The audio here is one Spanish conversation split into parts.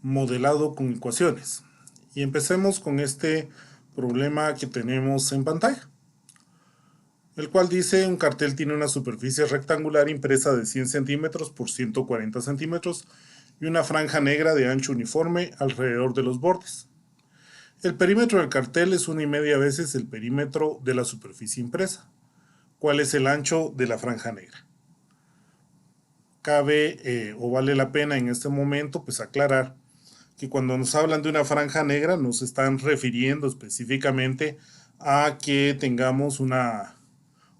modelado con ecuaciones. Y empecemos con este problema que tenemos en pantalla, el cual dice: un cartel tiene una superficie rectangular impresa de 100 centímetros por 140 centímetros y una franja negra de ancho uniforme alrededor de los bordes. El perímetro del cartel es 1,5 veces el perímetro de la superficie impresa. ¿Cuál es el ancho de la franja negra? Cabe o vale la pena en este momento pues aclarar que cuando nos hablan de una franja negra nos están refiriendo específicamente a que tengamos una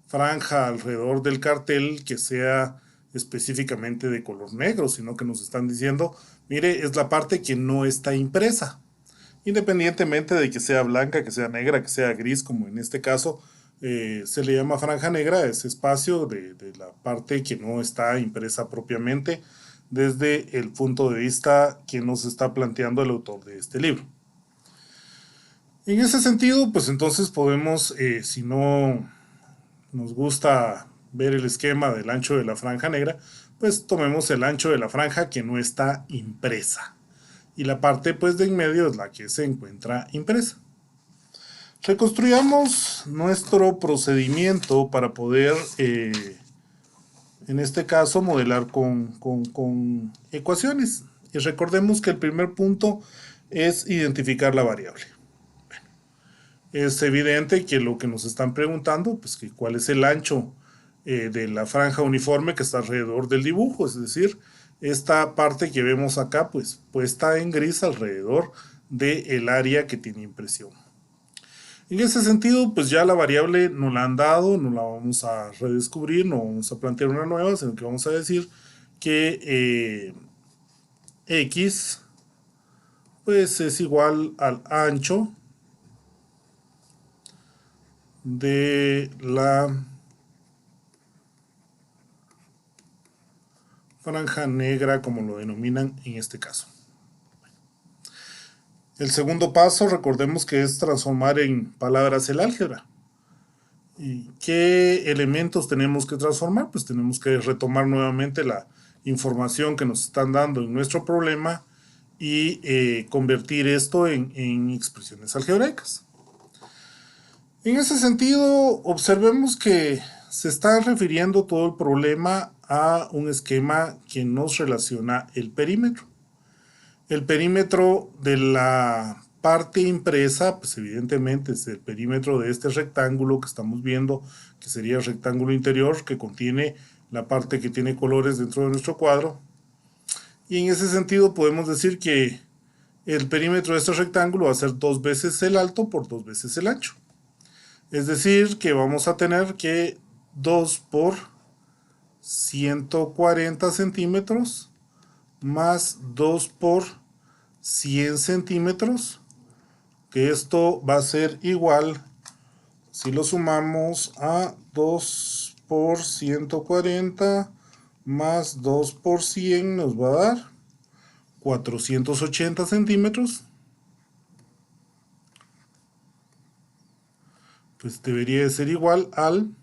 franja alrededor del cartel que sea específicamente de color negro, sino que nos están diciendo, mire, es la parte que no está impresa. Independientemente de que sea blanca, que sea negra, que sea gris, como en este caso, se le llama franja negra, ese espacio de la parte que no está impresa propiamente desde el punto de vista que nos está planteando el autor de este libro. En ese sentido, pues entonces podemos, si no nos gusta ver el esquema del ancho de la franja negra, pues tomemos el ancho de la franja que no está impresa. Y la parte pues de en medio es la que se encuentra impresa. Reconstruyamos nuestro procedimiento para poder, en este caso, modelar con ecuaciones. Y recordemos que el primer punto es identificar la variable. Es evidente que lo que nos están preguntando, pues que cuál es el ancho de la franja uniforme que está alrededor del dibujo, es decir, esta parte que vemos acá, pues puesta en gris alrededor del área que tiene impresión. En ese sentido, pues ya la variable nos la han dado, no la vamos a redescubrir, no vamos a plantear una nueva, sino que vamos a decir que x pues es igual al ancho de la franja negra, como lo denominan en este caso. El segundo paso, recordemos que es transformar en palabras el álgebra. ¿Y qué elementos tenemos que transformar? Pues tenemos que retomar nuevamente la información que nos están dando en nuestro problema y convertir esto en expresiones algebraicas. En ese sentido, observemos que se está refiriendo todo el problema a un esquema que nos relaciona el perímetro. El perímetro de la parte impresa, pues evidentemente es el perímetro de este rectángulo que estamos viendo, que sería el rectángulo interior, que contiene la parte que tiene colores dentro de nuestro cuadro. Y en ese sentido podemos decir que el perímetro de este rectángulo va a ser 2 veces el alto por 2 veces el ancho. Es decir, que vamos a tener que 2 por 140 centímetros más 2 por 100 centímetros, que esto va a ser igual, si lo sumamos, a 2 por 140 más 2 por 100 nos va a dar 480 centímetros. Pues debería de ser igual al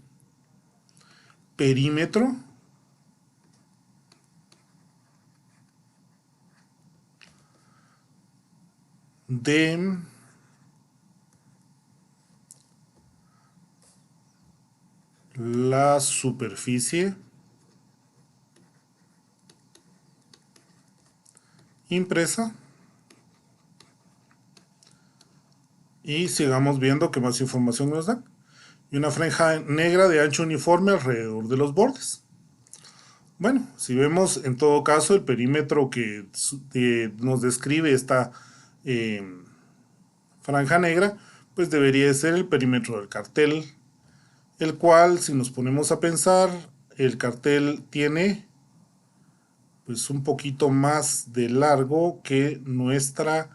perímetro de la superficie impresa. Y sigamos viendo qué más información nos da. Y una franja negra de ancho uniforme alrededor de los bordes. Bueno, si vemos en todo caso el perímetro que nos describe esta eh, franja negra, pues debería ser el perímetro del cartel, el cual, si nos ponemos a pensar, el cartel tiene pues un poquito más de largo que nuestra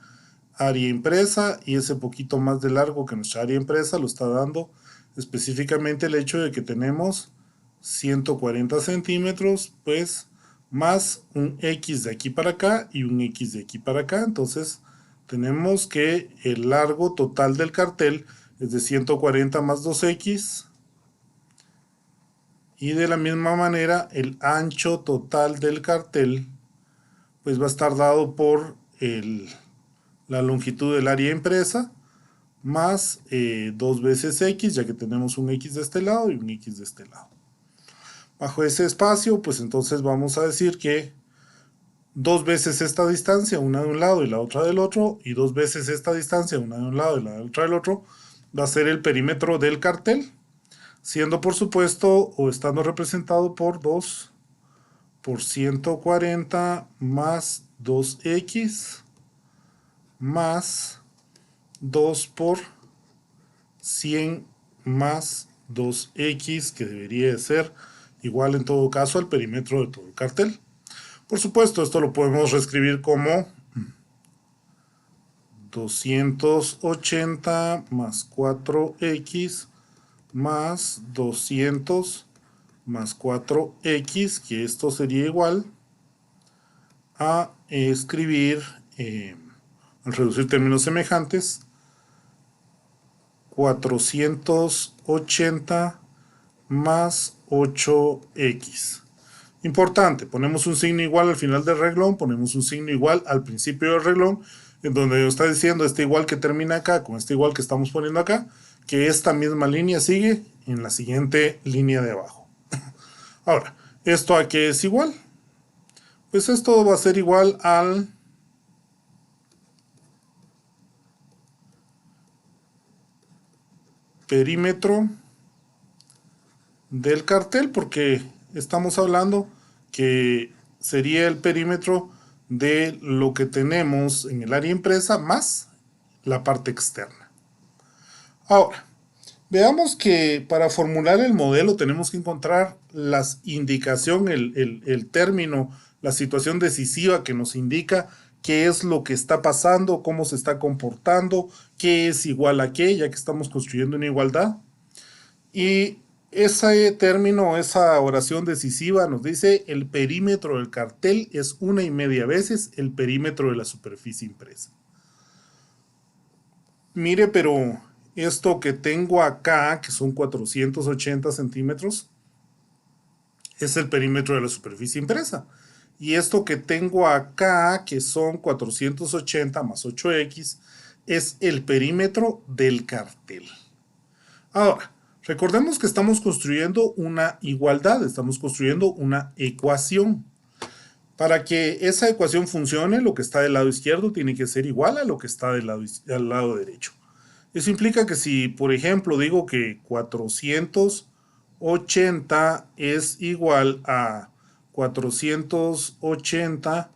área impresa, y ese poquito más de largo que nuestra área impresa lo está dando específicamente el hecho de que tenemos 140 centímetros, pues más un X de aquí para acá y un X de aquí para acá. Entonces tenemos que el largo total del cartel es de 140 más 2X, y de la misma manera el ancho total del cartel pues va a estar dado por la longitud del área impresa más 2 veces x, ya que tenemos un x de este lado y un x de este lado. Bajo ese espacio, pues entonces vamos a decir que 2 veces esta distancia, una de un lado y la otra del otro, y 2 veces esta distancia, una de un lado y la otra del otro, va a ser el perímetro del cartel, siendo por supuesto o estando representado por 2 por 140 más 2x más 2 por 100 más 2x, que debería de ser igual en todo caso al perímetro de todo el cartel. Por supuesto, esto lo podemos reescribir como 280 más 4x más 200 más 4x, que esto sería igual a escribir, al reducir términos semejantes, 480 más 8x. Importante, ponemos un signo igual al final del renglón, ponemos un signo igual al principio del renglón, en donde nos está diciendo este igual que termina acá con este igual que estamos poniendo acá, que esta misma línea sigue en la siguiente línea de abajo. Ahora, ¿esto a qué es igual? Pues esto va a ser igual al perímetro del cartel, porque estamos hablando que sería el perímetro de lo que tenemos en el área impresa más la parte externa. Ahora, veamos que para formular el modelo tenemos que encontrar la indicación, el término, la situación decisiva que nos indica qué es lo que está pasando, cómo se está comportando, qué es igual a qué, ya que estamos construyendo una igualdad. Y ese término, esa oración decisiva nos dice el perímetro del cartel es 1,5 veces el perímetro de la superficie impresa. Mire, pero esto que tengo acá, que son 480 centímetros, es el perímetro de la superficie impresa. Y esto que tengo acá, que son 480 más 8x, es el perímetro del cartel. Ahora, recordemos que estamos construyendo una igualdad, estamos construyendo una ecuación. Para que esa ecuación funcione, lo que está del lado izquierdo tiene que ser igual a lo que está del lado derecho. Eso implica que si, por ejemplo, digo que 480 es igual a 480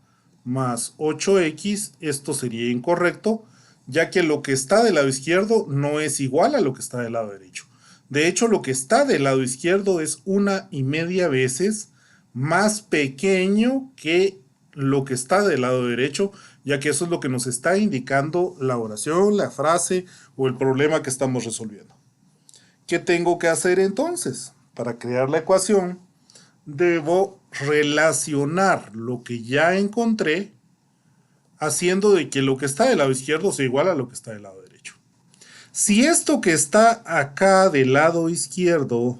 más 8x, esto sería incorrecto, ya que lo que está del lado izquierdo no es igual a lo que está del lado derecho. De hecho, lo que está del lado izquierdo es 1,5 veces más pequeño que lo que está del lado derecho, ya que eso es lo que nos está indicando la oración, la frase o el problema que estamos resolviendo. ¿Qué tengo que hacer entonces? Para crear la ecuación, debo relacionar lo que ya encontré haciendo de que lo que está del lado izquierdo sea igual a lo que está del lado derecho. Si esto que está acá del lado izquierdo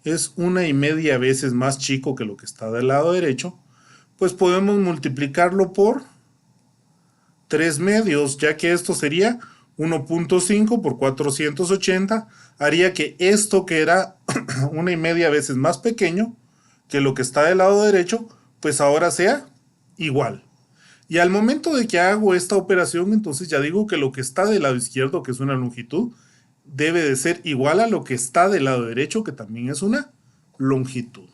es 1,5 veces más chico que lo que está del lado derecho, pues podemos multiplicarlo por 3 medios, ya que esto sería 1.5 por 480, haría que esto que era 1,5 veces más pequeño que lo que está del lado derecho, pues ahora sea igual. Y al momento de que hago esta operación, entonces ya digo que lo que está del lado izquierdo, que es una longitud, debe de ser igual a lo que está del lado derecho, que también es una longitud.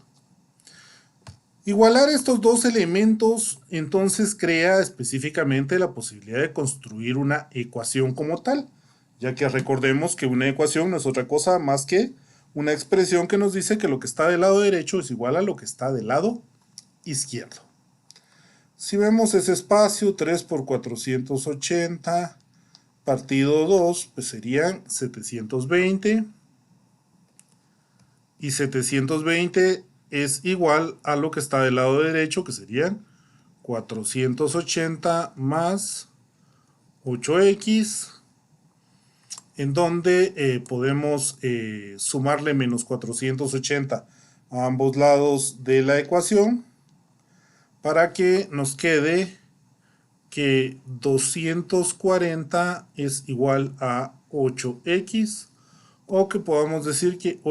Igualar estos dos elementos entonces crea específicamente la posibilidad de construir una ecuación como tal, ya que recordemos que una ecuación no es otra cosa más que una expresión que nos dice que lo que está del lado derecho es igual a lo que está del lado izquierdo. Si vemos ese espacio, 3 por 480 partido 2, pues serían 720. Y 720 es igual a lo que está del lado derecho, que serían 480 más 8x, en donde podemos sumarle menos 480 a ambos lados de la ecuación para que nos quede que 240 es igual a 8x, o que podamos decir que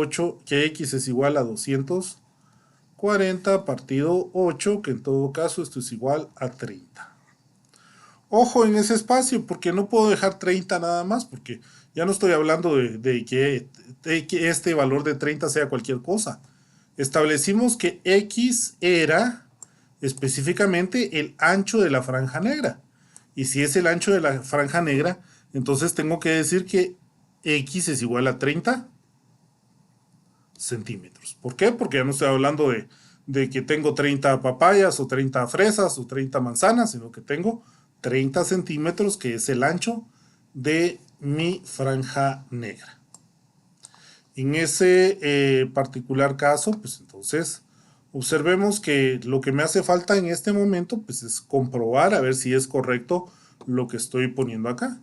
x es igual a 240 partido 8, que en todo caso esto es igual a 30. Ojo en ese espacio, porque no puedo dejar 30 nada más, porque ya no estoy hablando de que este valor de 30 sea cualquier cosa. Establecimos que x era específicamente el ancho de la franja negra. Y si es el ancho de la franja negra, entonces tengo que decir que x es igual a 30 centímetros. ¿Por qué? Porque ya no estoy hablando de que tengo 30 papayas o 30 fresas o 30 manzanas, sino que tengo 30 centímetros, que es el ancho de mi franja negra. En ese particular caso, pues entonces observemos que lo que me hace falta en este momento pues es comprobar a ver si es correcto lo que estoy poniendo acá.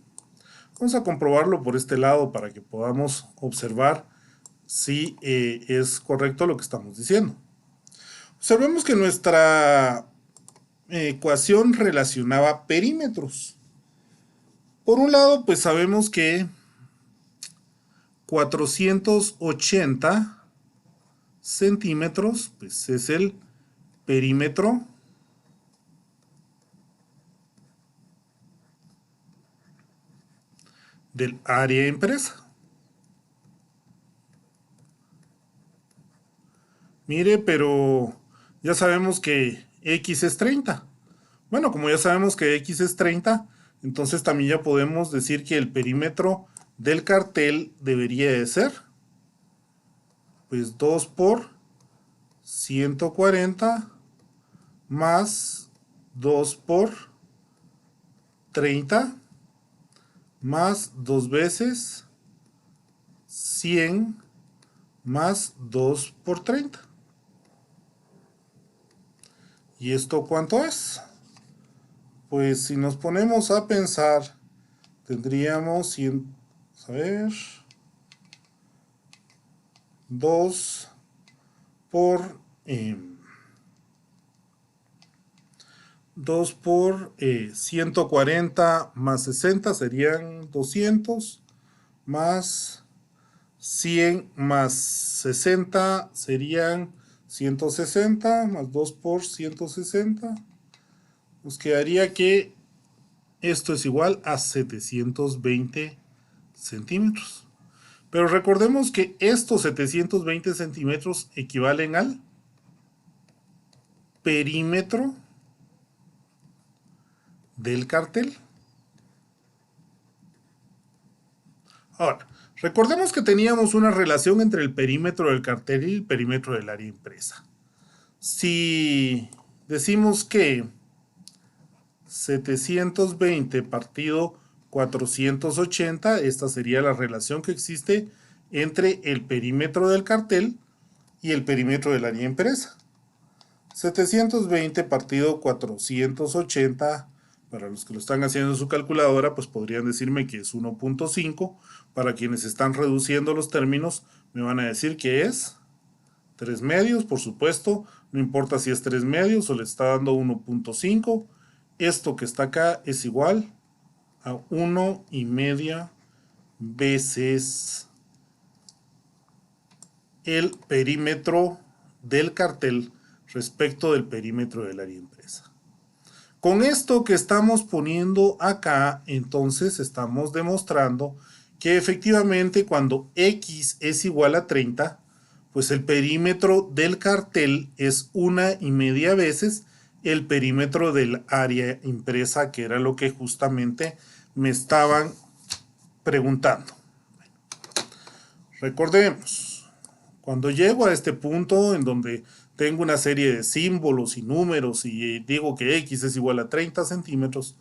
Vamos a comprobarlo por este lado para que podamos observar si es correcto lo que estamos diciendo. Observemos que nuestra ecuación relacionaba perímetros. Por un lado, pues sabemos que 480 centímetros pues es el perímetro del área impresa. Mire, pero ya sabemos que x es 30. Bueno, como ya sabemos que x es 30, entonces también ya podemos decir que el perímetro del cartel debería de ser pues 2 por 140 más 2 por 30 más 2 veces 100 más 2 por 30. ¿Y esto cuánto es? Pues si nos ponemos a pensar, tendríamos 100, a ver, 2 por 2 por 140 más 60 serían 200, más 100 más 60 serían 160, más 2 por 160. Nos quedaría que esto es igual a 720 centímetros. Pero recordemos que estos 720 centímetros equivalen al perímetro del cartel. Ahora, recordemos que teníamos una relación entre el perímetro del cartel y el perímetro del área impresa. Si decimos que 720 partido 480, esta sería la relación que existe entre el perímetro del cartel y el perímetro del área impresa. 720 partido 480, para los que lo están haciendo en su calculadora, pues podrían decirme que es 1.5. Para quienes están reduciendo los términos, me van a decir que es 3 medios, por supuesto, no importa si es 3 medios o le está dando 1.5. Esto que está acá es igual a 1,5 veces el perímetro del cartel respecto del perímetro del área impresa. Con esto que estamos poniendo acá, entonces estamos demostrando que efectivamente cuando x es igual a 30, pues el perímetro del cartel es 1,5 veces el perímetro del área impresa, que era lo que justamente me estaban preguntando. Recordemos, cuando llego a este punto en donde tengo una serie de símbolos y números y digo que x es igual a 30 centímetros,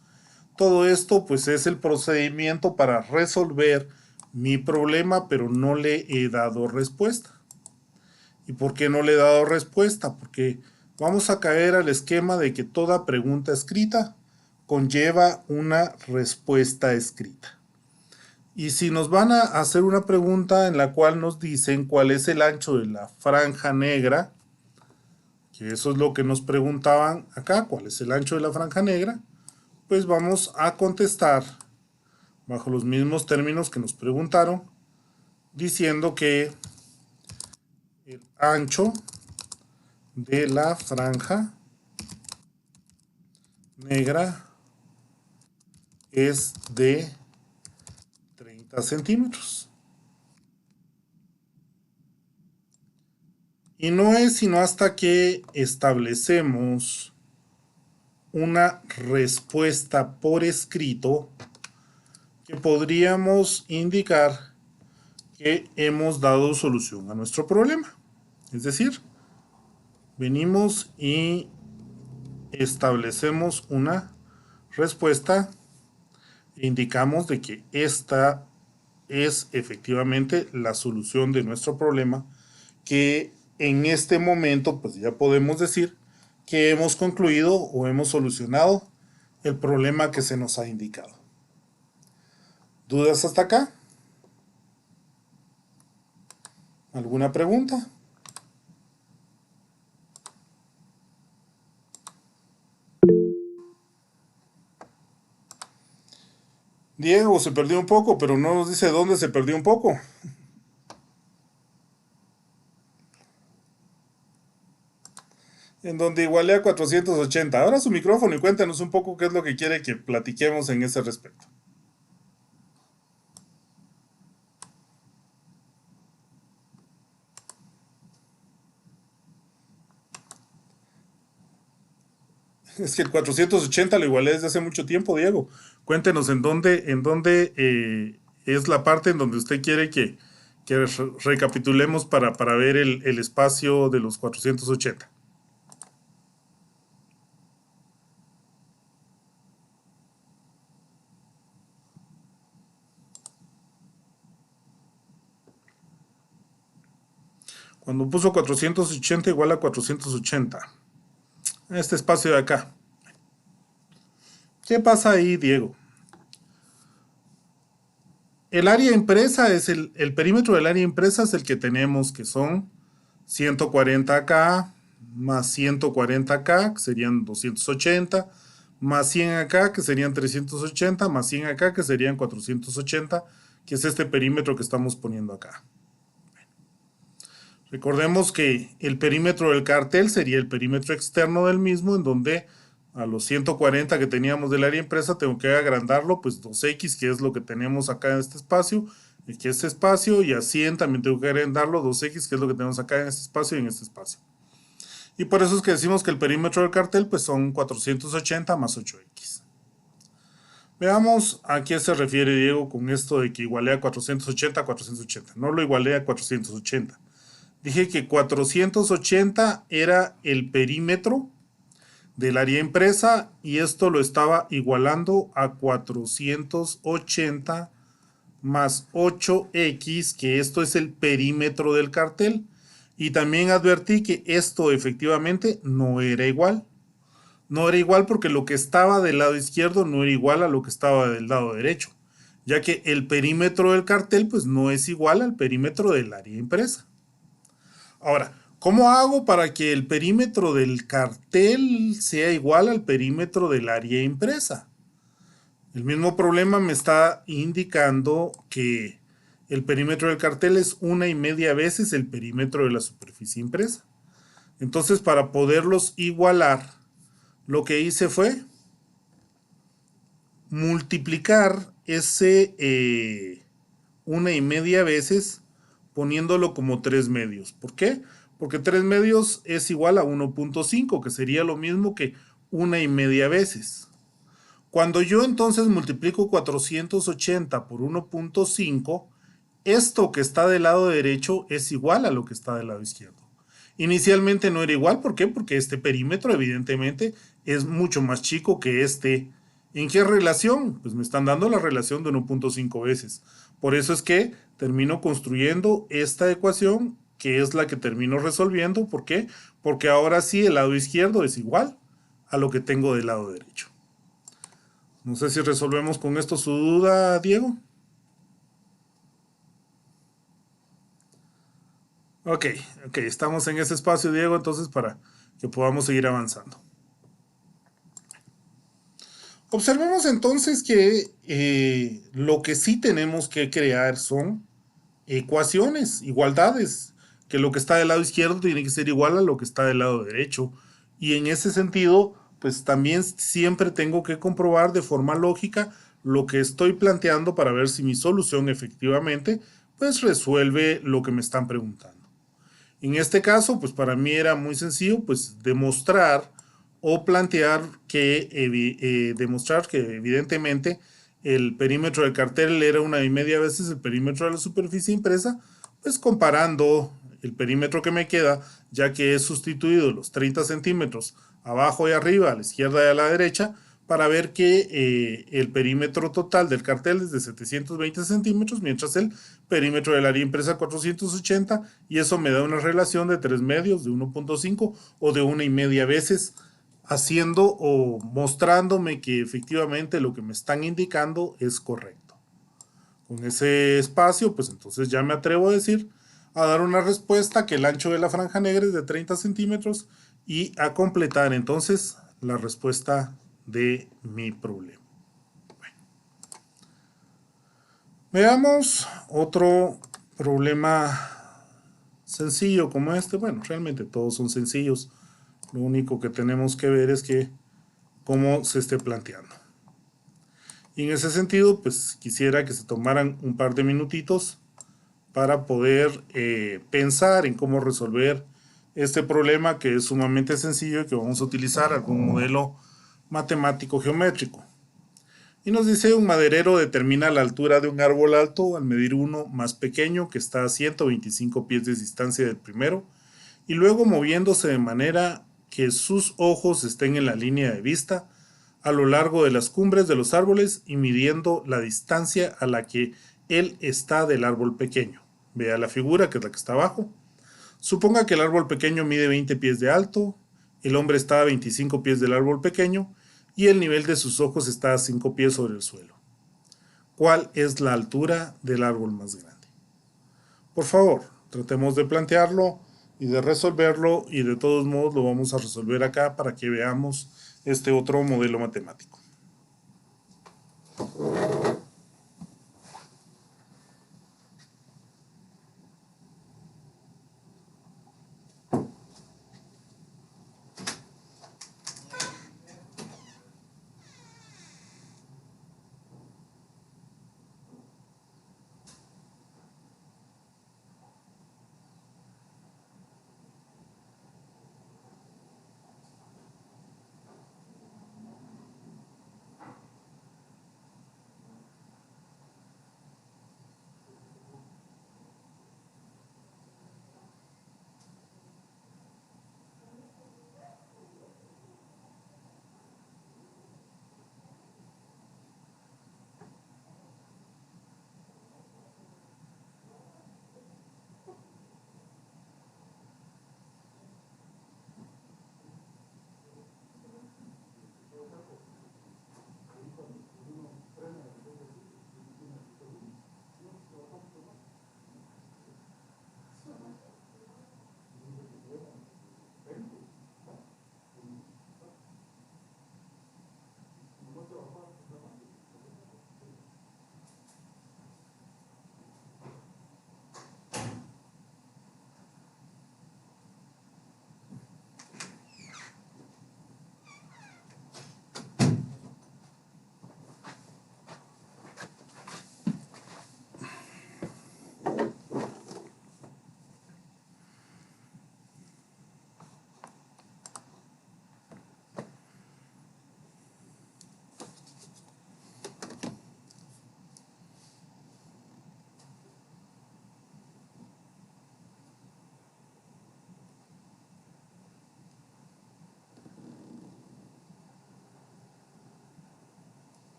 todo esto pues es el procedimiento para resolver mi problema, pero no le he dado respuesta. ¿Y por qué no le he dado respuesta? Porque vamos a caer al esquema de que toda pregunta escrita conlleva una respuesta escrita. Y si nos van a hacer una pregunta en la cual nos dicen cuál es el ancho de la franja negra, que eso es lo que nos preguntaban acá, cuál es el ancho de la franja negra, pues vamos a contestar bajo los mismos términos que nos preguntaron, diciendo que el ancho de la franja negra es de 30 centímetros. Y no es sino hasta que establecemos una respuesta por escrito que podríamos indicar que hemos dado solución a nuestro problema. Es decir, venimos y establecemos una respuesta e indicamos de que esta es efectivamente la solución de nuestro problema, que en este momento pues ya podemos decir que hemos concluido o hemos solucionado el problema que se nos ha indicado. ¿Dudas hasta acá? ¿Alguna pregunta? Diego se perdió un poco, pero no nos dice dónde se perdió un poco. En donde igualé a 480. Ahora su micrófono y cuéntanos un poco qué es lo que quiere que platiquemos en ese respecto. Es que el 480 lo igualé desde hace mucho tiempo, Diego. Cuéntenos en dónde es la parte en donde usted quiere que recapitulemos para ver el espacio de los 480. Cuando puso 480 igual a 480. Este espacio de acá. ¿Qué pasa ahí, Diego? El área impresa es el perímetro del área impresa es el que tenemos, que son 140K más 140K, que serían 280, más 100 acá, que serían 380, más 100 acá, que serían 480, que es este perímetro que estamos poniendo acá. Recordemos que el perímetro del cartel sería el perímetro externo del mismo, en donde a los 140 que teníamos del área impresa tengo que agrandarlo, pues 2x, que es lo que tenemos acá en este espacio, aquí este espacio, y a 100 también tengo que agrandarlo, 2x, que es lo que tenemos acá en este espacio y en este espacio. Y por eso es que decimos que el perímetro del cartel pues son 480 más 8x. Veamos a qué se refiere Diego con esto de que igualé a 480 a 480. No lo igualé a 480. Dije que 480 era el perímetro del área impresa y esto lo estaba igualando a 480 más 8x, que esto es el perímetro del cartel. Y también advertí que esto efectivamente no era igual. No era igual porque lo que estaba del lado izquierdo no era igual a lo que estaba del lado derecho, ya que el perímetro del cartel pues no es igual al perímetro del área impresa. Ahora, ¿cómo hago para que el perímetro del cartel sea igual al perímetro del área impresa? El mismo problema me está indicando que el perímetro del cartel es 1,5 veces el perímetro de la superficie impresa. Entonces, para poderlos igualar, lo que hice fue multiplicar ese 1,5 veces poniéndolo como 3 medios. ¿Por qué? Porque 3 medios es igual a 1.5, que sería lo mismo que 1,5 veces. Cuando yo entonces multiplico 480 por 1.5, esto que está del lado derecho es igual a lo que está del lado izquierdo. Inicialmente no era igual, ¿por qué? Porque este perímetro evidentemente es mucho más chico que este. ¿En qué relación? Pues me están dando la relación de 1.5 veces. Por eso es que termino construyendo esta ecuación, que es la que termino resolviendo. ¿Por qué? Porque ahora sí el lado izquierdo es igual a lo que tengo del lado derecho. No sé si resolvemos con esto su duda, Diego. Ok, estamos en ese espacio, Diego, entonces para que podamos seguir avanzando. Observemos entonces que lo que sí tenemos que crear son ecuaciones, igualdades, que lo que está del lado izquierdo tiene que ser igual a lo que está del lado derecho. Y en ese sentido, pues también siempre tengo que comprobar de forma lógica lo que estoy planteando para ver si mi solución efectivamente pues resuelve lo que me están preguntando. En este caso, pues para mí era muy sencillo, pues demostrar o plantear que, demostrar que evidentemente el perímetro del cartel era 1,5 veces el perímetro de la superficie impresa, pues comparando el perímetro que me queda, ya que he sustituido los 30 centímetros abajo y arriba, a la izquierda y a la derecha, para ver que el perímetro total del cartel es de 720 centímetros, mientras el perímetro del área impresa 480, y eso me da una relación de 3 medios, de 1,5 o de 1,5 veces, haciendo o mostrándome que efectivamente lo que me están indicando es correcto. Con ese espacio, pues entonces ya me atrevo a decir, a dar una respuesta que el ancho de la franja negra es de 30 centímetros y a completar entonces la respuesta de mi problema. Bueno, veamos otro problema sencillo como este. Bueno, realmente todos son sencillos. Lo único que tenemos que ver es que cómo se esté planteando. Y en ese sentido, pues quisiera que se tomaran un par de minutitos para poder pensar en cómo resolver este problema, que es sumamente sencillo y que vamos a utilizar algún modelo matemático geométrico. Y nos dice: un maderero determina la altura de un árbol alto al medir uno más pequeño que está a 125 pies de distancia del primero, y luego moviéndose de manera que sus ojos estén en la línea de vista a lo largo de las cumbres de los árboles y midiendo la distancia a la que él está del árbol pequeño. Vea la figura, que es la que está abajo. Suponga que el árbol pequeño mide 20 pies de alto, el hombre está a 25 pies del árbol pequeño y el nivel de sus ojos está a 5 pies sobre el suelo. ¿Cuál es la altura del árbol más grande? Por favor, tratemos de plantearlo y de resolverlo, y de todos modos lo vamos a resolver acá para que veamos este otro modelo matemático.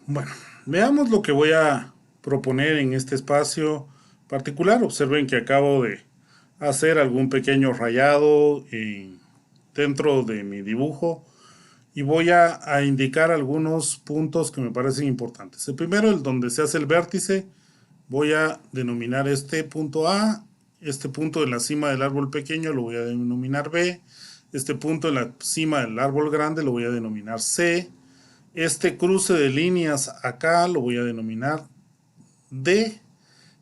Bueno, veamos lo que voy a proponer en este espacio particular. Observen que acabo de hacer algún pequeño rayado dentro de mi dibujo y voy a indicar algunos puntos que me parecen importantes. El primero, el donde se hace el vértice, voy a denominar este punto A, este punto en la cima del árbol pequeño lo voy a denominar B, este punto en la cima del árbol grande lo voy a denominar C, este cruce de líneas acá lo voy a denominar D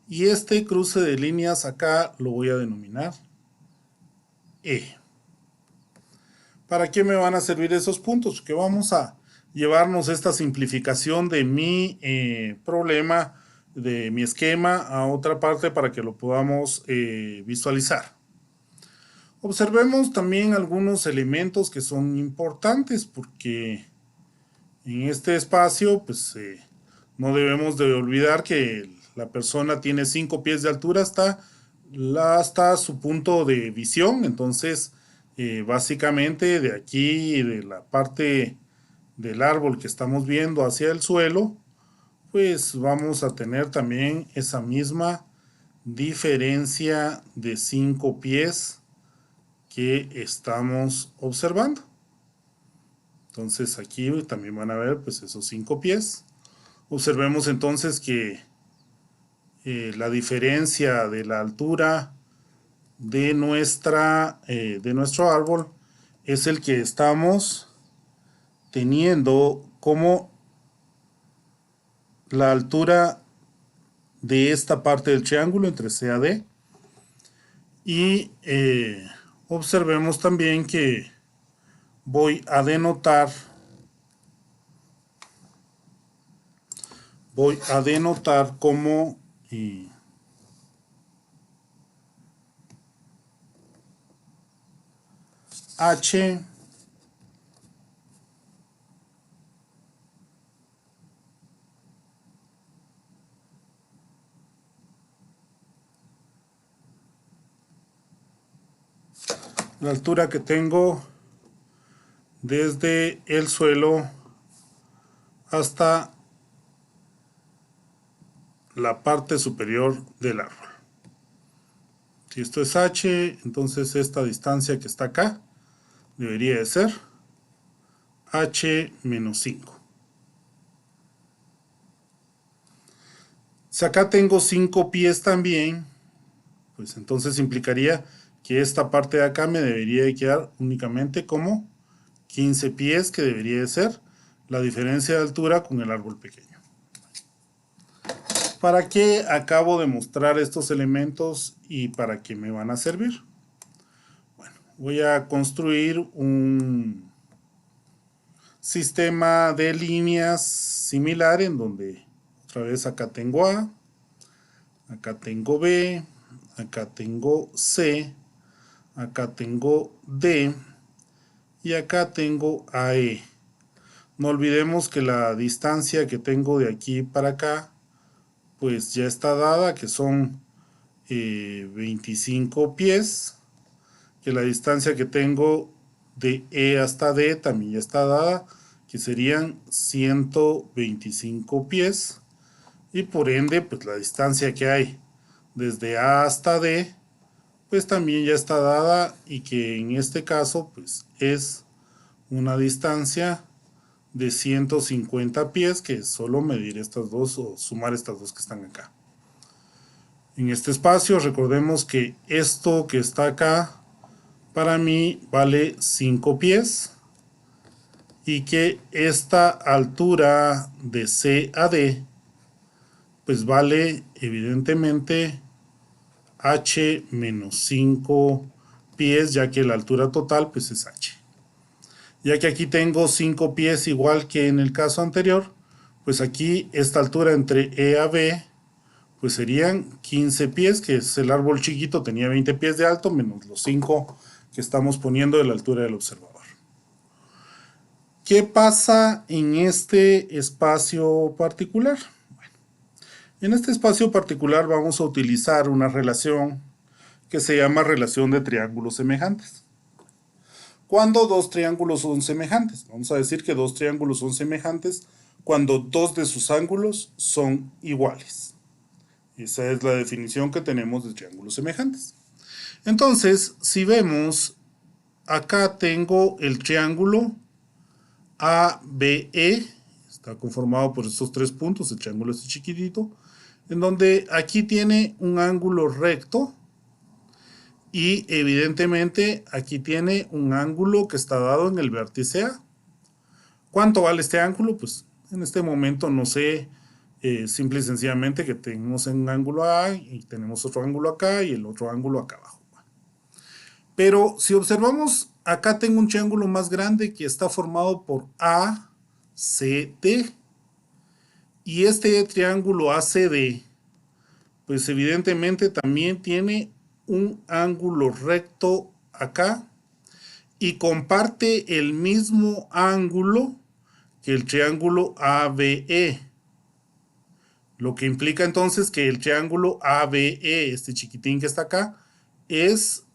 y este cruce de líneas acá lo voy a denominar E. ¿Para qué me van a servir esos puntos? Que vamos a llevarnos esta simplificación de mi problema, de mi esquema, a otra parte para que lo podamos visualizar. Observemos también algunos elementos que son importantes porque en este espacio pues no debemos de olvidar que la persona tiene 5 pies de altura hasta su punto de visión. Entonces básicamente de aquí, de la parte del árbol que estamos viendo hacia el suelo, pues vamos a tener también esa misma diferencia de 5 pies que estamos observando. Entonces aquí también van a ver pues esos 5 pies. Observemos entonces que la diferencia de la altura de nuestro árbol es el que estamos teniendo como la altura de esta parte del triángulo entre C a D. Y observemos también que voy a denotar como H la altura que tengo desde el suelo hasta la parte superior del árbol. Si esto es H, entonces esta distancia que está acá debería de ser H menos 5. Si acá tengo 5 pies también, pues entonces implicaría que esta parte de acá me debería de quedar únicamente como 15 pies, que debería de ser la diferencia de altura con el árbol pequeño. ¿Para qué acabo de mostrar estos elementos y para qué me van a servir? Bueno, voy a construir un sistema de líneas similar en donde otra vez acá tengo A, acá tengo B, acá tengo C, acá tengo D y acá tengo AE. No olvidemos que la distancia que tengo de aquí para acá pues ya está dada, que son 25 pies, que la distancia que tengo de E hasta D también ya está dada, que serían 125 pies, y por ende pues la distancia que hay desde A hasta D pues también ya está dada, y que en este caso pues es una distancia de 150 pies, que es solo medir estas dos o sumar estas dos que están acá. En este espacio recordemos que esto que está acá para mí vale 5 pies y que esta altura de C a D pues vale evidentemente H menos 5 pies, ya que la altura total pues es H. Ya que aquí tengo 5 pies igual que en el caso anterior, pues aquí esta altura entre E a B pues serían 15 pies, que es el árbol chiquito, tenía 20 pies de alto, menos los 5 que estamos poniendo de la altura del observador. ¿Qué pasa en este espacio particular? Bueno, en este espacio particular vamos a utilizar una relación que se llama relación de triángulos semejantes. ¿Cuándo dos triángulos son semejantes? Vamos a decir que dos triángulos son semejantes cuando dos de sus ángulos son iguales. Esa es la definición que tenemos de triángulos semejantes. Entonces, si vemos, acá tengo el triángulo ABE, está conformado por estos tres puntos, el triángulo este chiquitito, en donde aquí tiene un ángulo recto y evidentemente aquí tiene un ángulo que está dado en el vértice A. ¿Cuánto vale este ángulo? Pues en este momento no sé, simple y sencillamente que tenemos un ángulo A y tenemos otro ángulo acá y el otro ángulo acá abajo. Pero si observamos, acá tengo un triángulo más grande que está formado por ACD. Y este triángulo ACD, pues evidentemente también tiene un ángulo recto acá y comparte el mismo ángulo que el triángulo ABE. Lo que implica entonces que el triángulo ABE, este chiquitín que está acá, es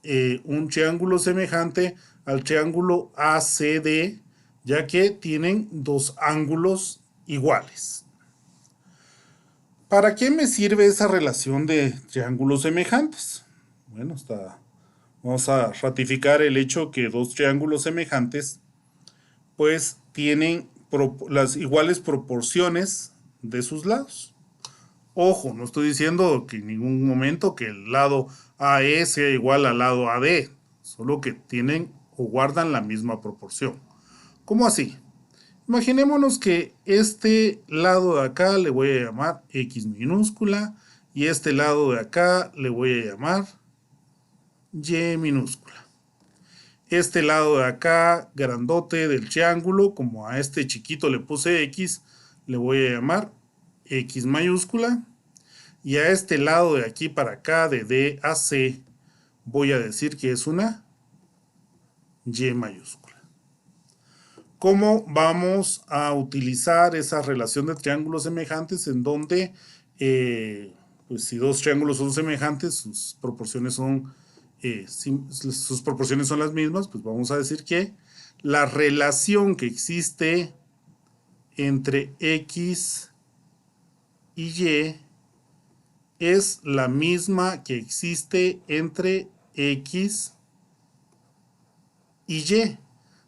un triángulo semejante al triángulo ACD, ya que tienen dos ángulos iguales. ¿Para qué me sirve esa relación de triángulos semejantes? Bueno, vamos a ratificar el hecho que dos triángulos semejantes pues tienen las iguales proporciones de sus lados. Ojo, no estoy diciendo que en ningún momento que el lado AE sea igual al lado AD, solo que tienen o guardan la misma proporción. ¿Cómo así? Imaginémonos que este lado de acá le voy a llamar X minúscula y este lado de acá le voy a llamar Y minúscula. Este lado de acá, grandote del triángulo, como a este chiquito le puse X, le voy a llamar X mayúscula. Y a este lado de aquí para acá, de D a C, voy a decir que es una Y mayúscula. ¿Cómo vamos a utilizar esa relación de triángulos semejantes en donde, pues si dos triángulos son semejantes, sus proporciones son las mismas? Pues vamos a decir que la relación que existe entre X y Y es la misma que existe entre X y Y,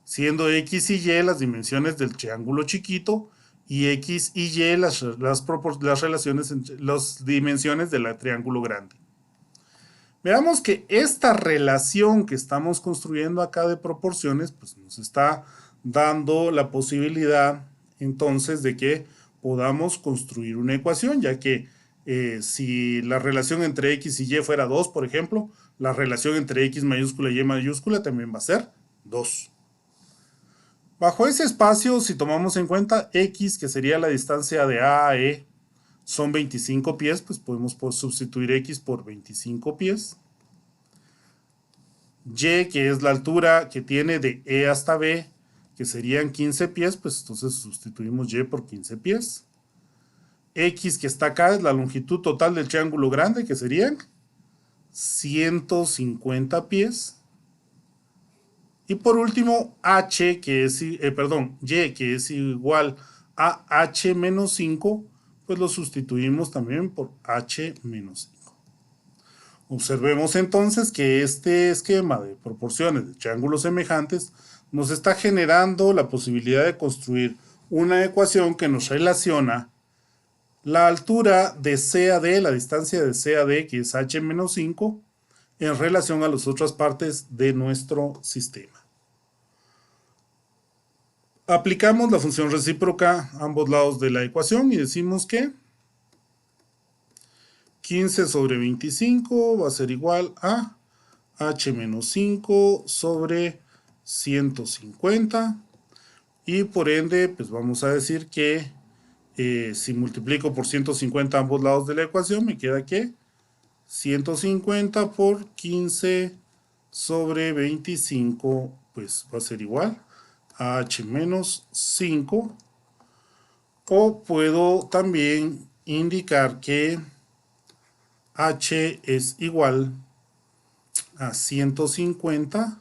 siendo X y Y las dimensiones del triángulo chiquito y X y Y las relaciones entre las dimensiones del triángulo grande. Veamos que esta relación que estamos construyendo acá de proporciones, pues nos está dando la posibilidad entonces de que podamos construir una ecuación, ya que si la relación entre X y Y fuera 2, por ejemplo, la relación entre X mayúscula y Y mayúscula también va a ser 2. Bajo ese espacio, si tomamos en cuenta X, que sería la distancia de A a E, son 25 pies, pues podemos sustituir X por 25 pies. Y, que es la altura que tiene de E hasta B, que serían 15 pies, pues entonces sustituimos Y por 15 pies. X, que está acá, es la longitud total del triángulo grande, que serían 150 pies. Y por último, Y, que es igual a H menos 5, pues lo sustituimos también por H menos 5. Observemos entonces que este esquema de proporciones de triángulos semejantes nos está generando la posibilidad de construir una ecuación que nos relaciona la altura de C a D, la distancia de C a D, que es H menos 5, en relación a las otras partes de nuestro sistema. Aplicamos la función recíproca a ambos lados de la ecuación y decimos que 15 sobre 25 va a ser igual a H menos 5 sobre 150 y por ende pues vamos a decir que si multiplico por 150 ambos lados de la ecuación me queda que 150 por 15 sobre 25 pues va a ser igual a H menos 5, o puedo también indicar que H es igual a 150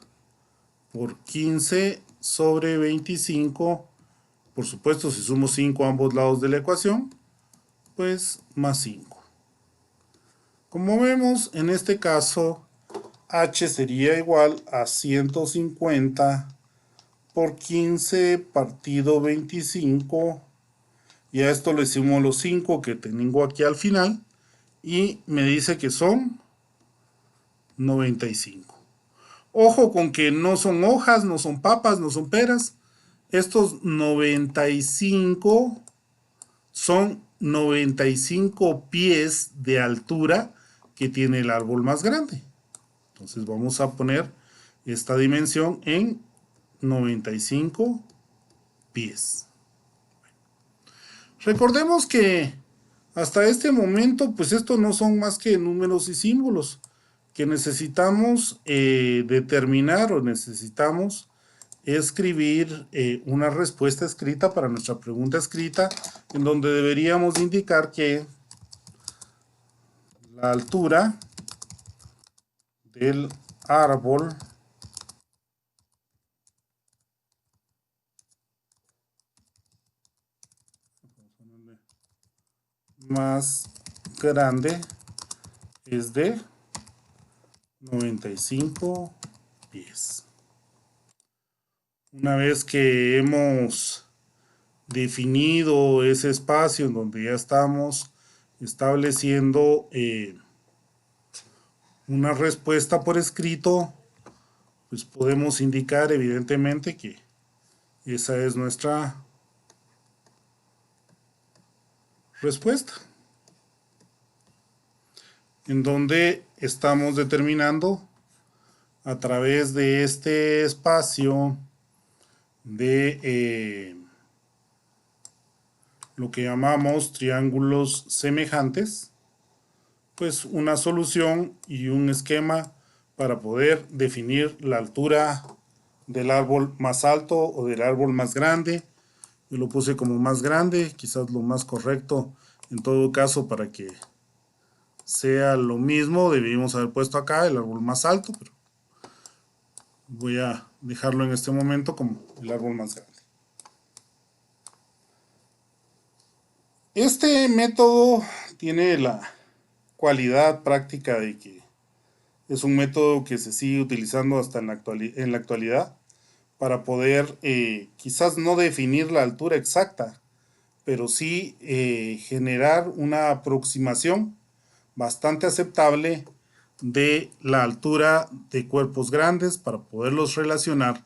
por 15 sobre 25 Por supuesto, si sumo 5 a ambos lados de la ecuación, pues más 5. Como vemos, en este caso, h sería igual a 150 por 15 partido 25. Y a esto le sumo los 5 que tengo aquí al final. Y me dice que son 95. Ojo con que no son hojas, no son papas, no son peras. Estos 95 son 95 pies de altura que tiene el árbol más grande. Entonces vamos a poner esta dimensión en 95 pies. Recordemos que hasta este momento, pues estos no son más que números y símbolos que necesitamos determinar o necesitamos escribir una respuesta escrita para nuestra pregunta escrita, en donde deberíamos indicar que la altura del árbol más grande es de 95 pies. Una vez que hemos definido ese espacio en donde ya estamos estableciendo una respuesta por escrito, pues podemos indicar evidentemente que esa es nuestra respuesta, en donde estamos determinando a través de este espacio de lo que llamamos triángulos semejantes, pues una solución y un esquema para poder definir la altura del árbol más alto o del árbol más grande. Yo lo puse como más grande, quizás lo más correcto en todo caso para que sea lo mismo. Debimos haber puesto acá el árbol más alto, pero voy a dejarlo en este momento como el árbol más grande. Este método tiene la cualidad práctica de que es un método que se sigue utilizando hasta en la actualidad para poder quizás no definir la altura exacta, pero sí generar una aproximación bastante aceptable de la altura de cuerpos grandes para poderlos relacionar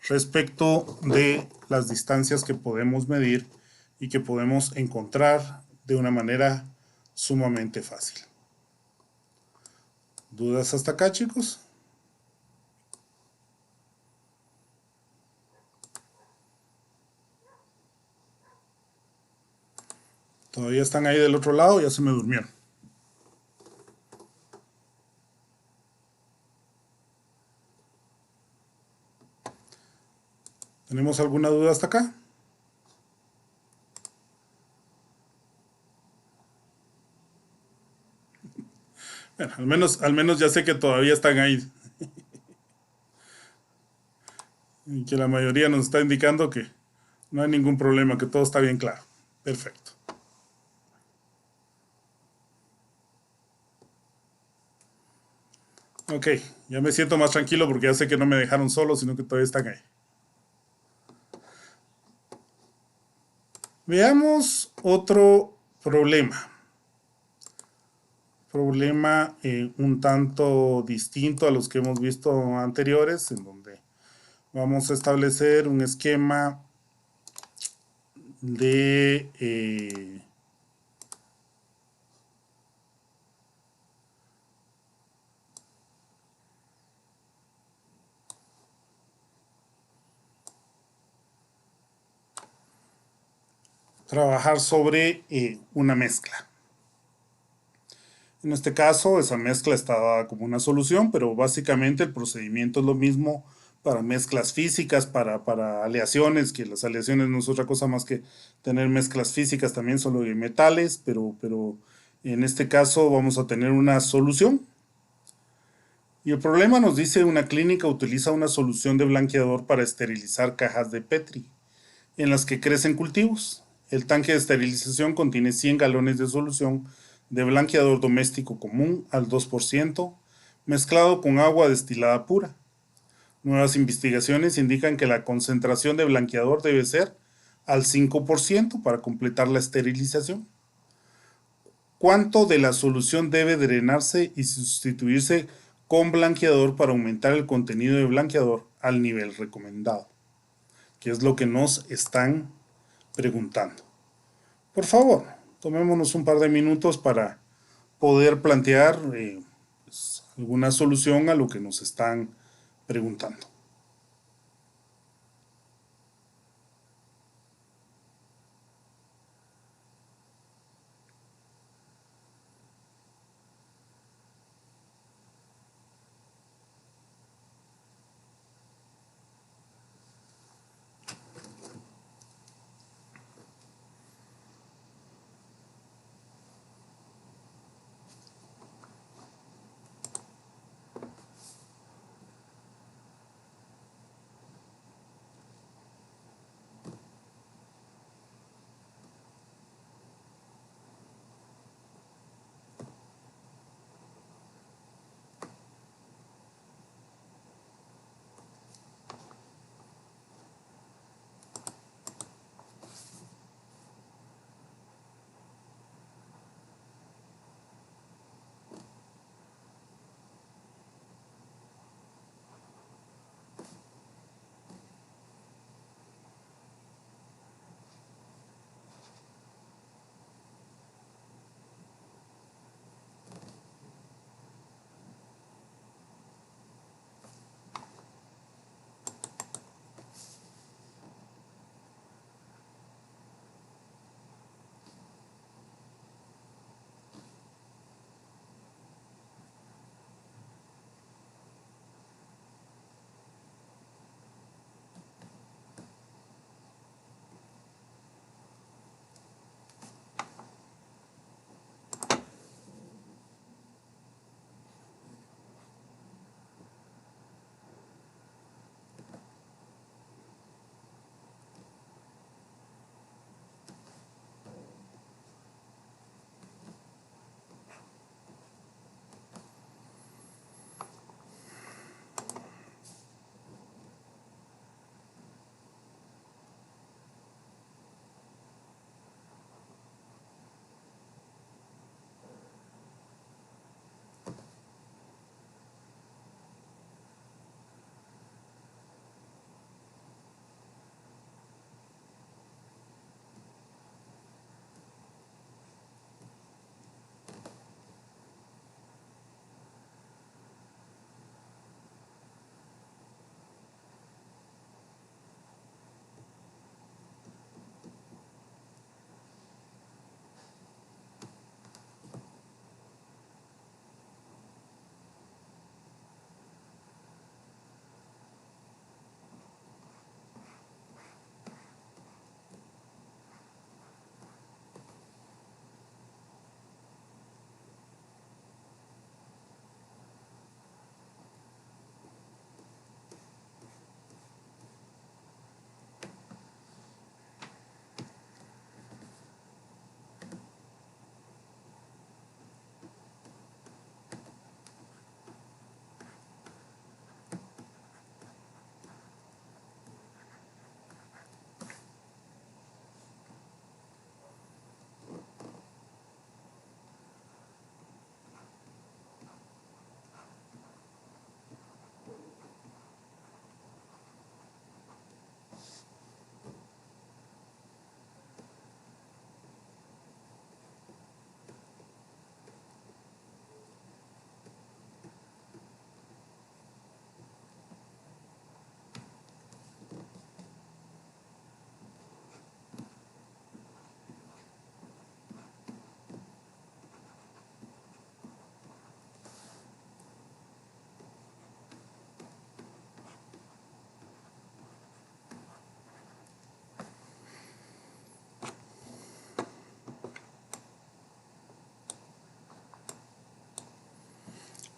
respecto de las distancias que podemos medir y que podemos encontrar de una manera sumamente fácil. ¿Dudas hasta acá, chicos? Todavía están ahí del otro lado, ya se me durmieron. ¿Tenemos alguna duda hasta acá? Bueno, al menos ya sé que todavía están ahí. Y que la mayoría nos está indicando que no hay ningún problema, que todo está bien claro. Perfecto. Ok, ya me siento más tranquilo porque ya sé que no me dejaron solo, sino que todavía están ahí. Veamos otro problema. Problema un tanto distinto a los que hemos visto anteriores, en donde vamos a establecer un esquema de trabajar sobre una mezcla. En este caso, esa mezcla está dada como una solución, pero básicamente el procedimiento es lo mismo para mezclas físicas, para aleaciones, que las aleaciones no es otra cosa más que tener mezclas físicas también solo de metales, pero en este caso vamos a tener una solución. Y el problema nos dice: una clínica utiliza una solución de blanqueador para esterilizar cajas de Petri. en las que crecen cultivos. El tanque de esterilización contiene 100 galones de solución de blanqueador doméstico común al 2%, mezclado con agua destilada pura. Nuevas investigaciones indican que la concentración de blanqueador debe ser al 5% para completar la esterilización. ¿Cuánto de la solución debe drenarse y sustituirse con blanqueador para aumentar el contenido de blanqueador al nivel recomendado? Que es lo que nos están preguntando. Por favor, tomémonos un par de minutos para poder plantear pues, alguna solución a lo que nos están preguntando.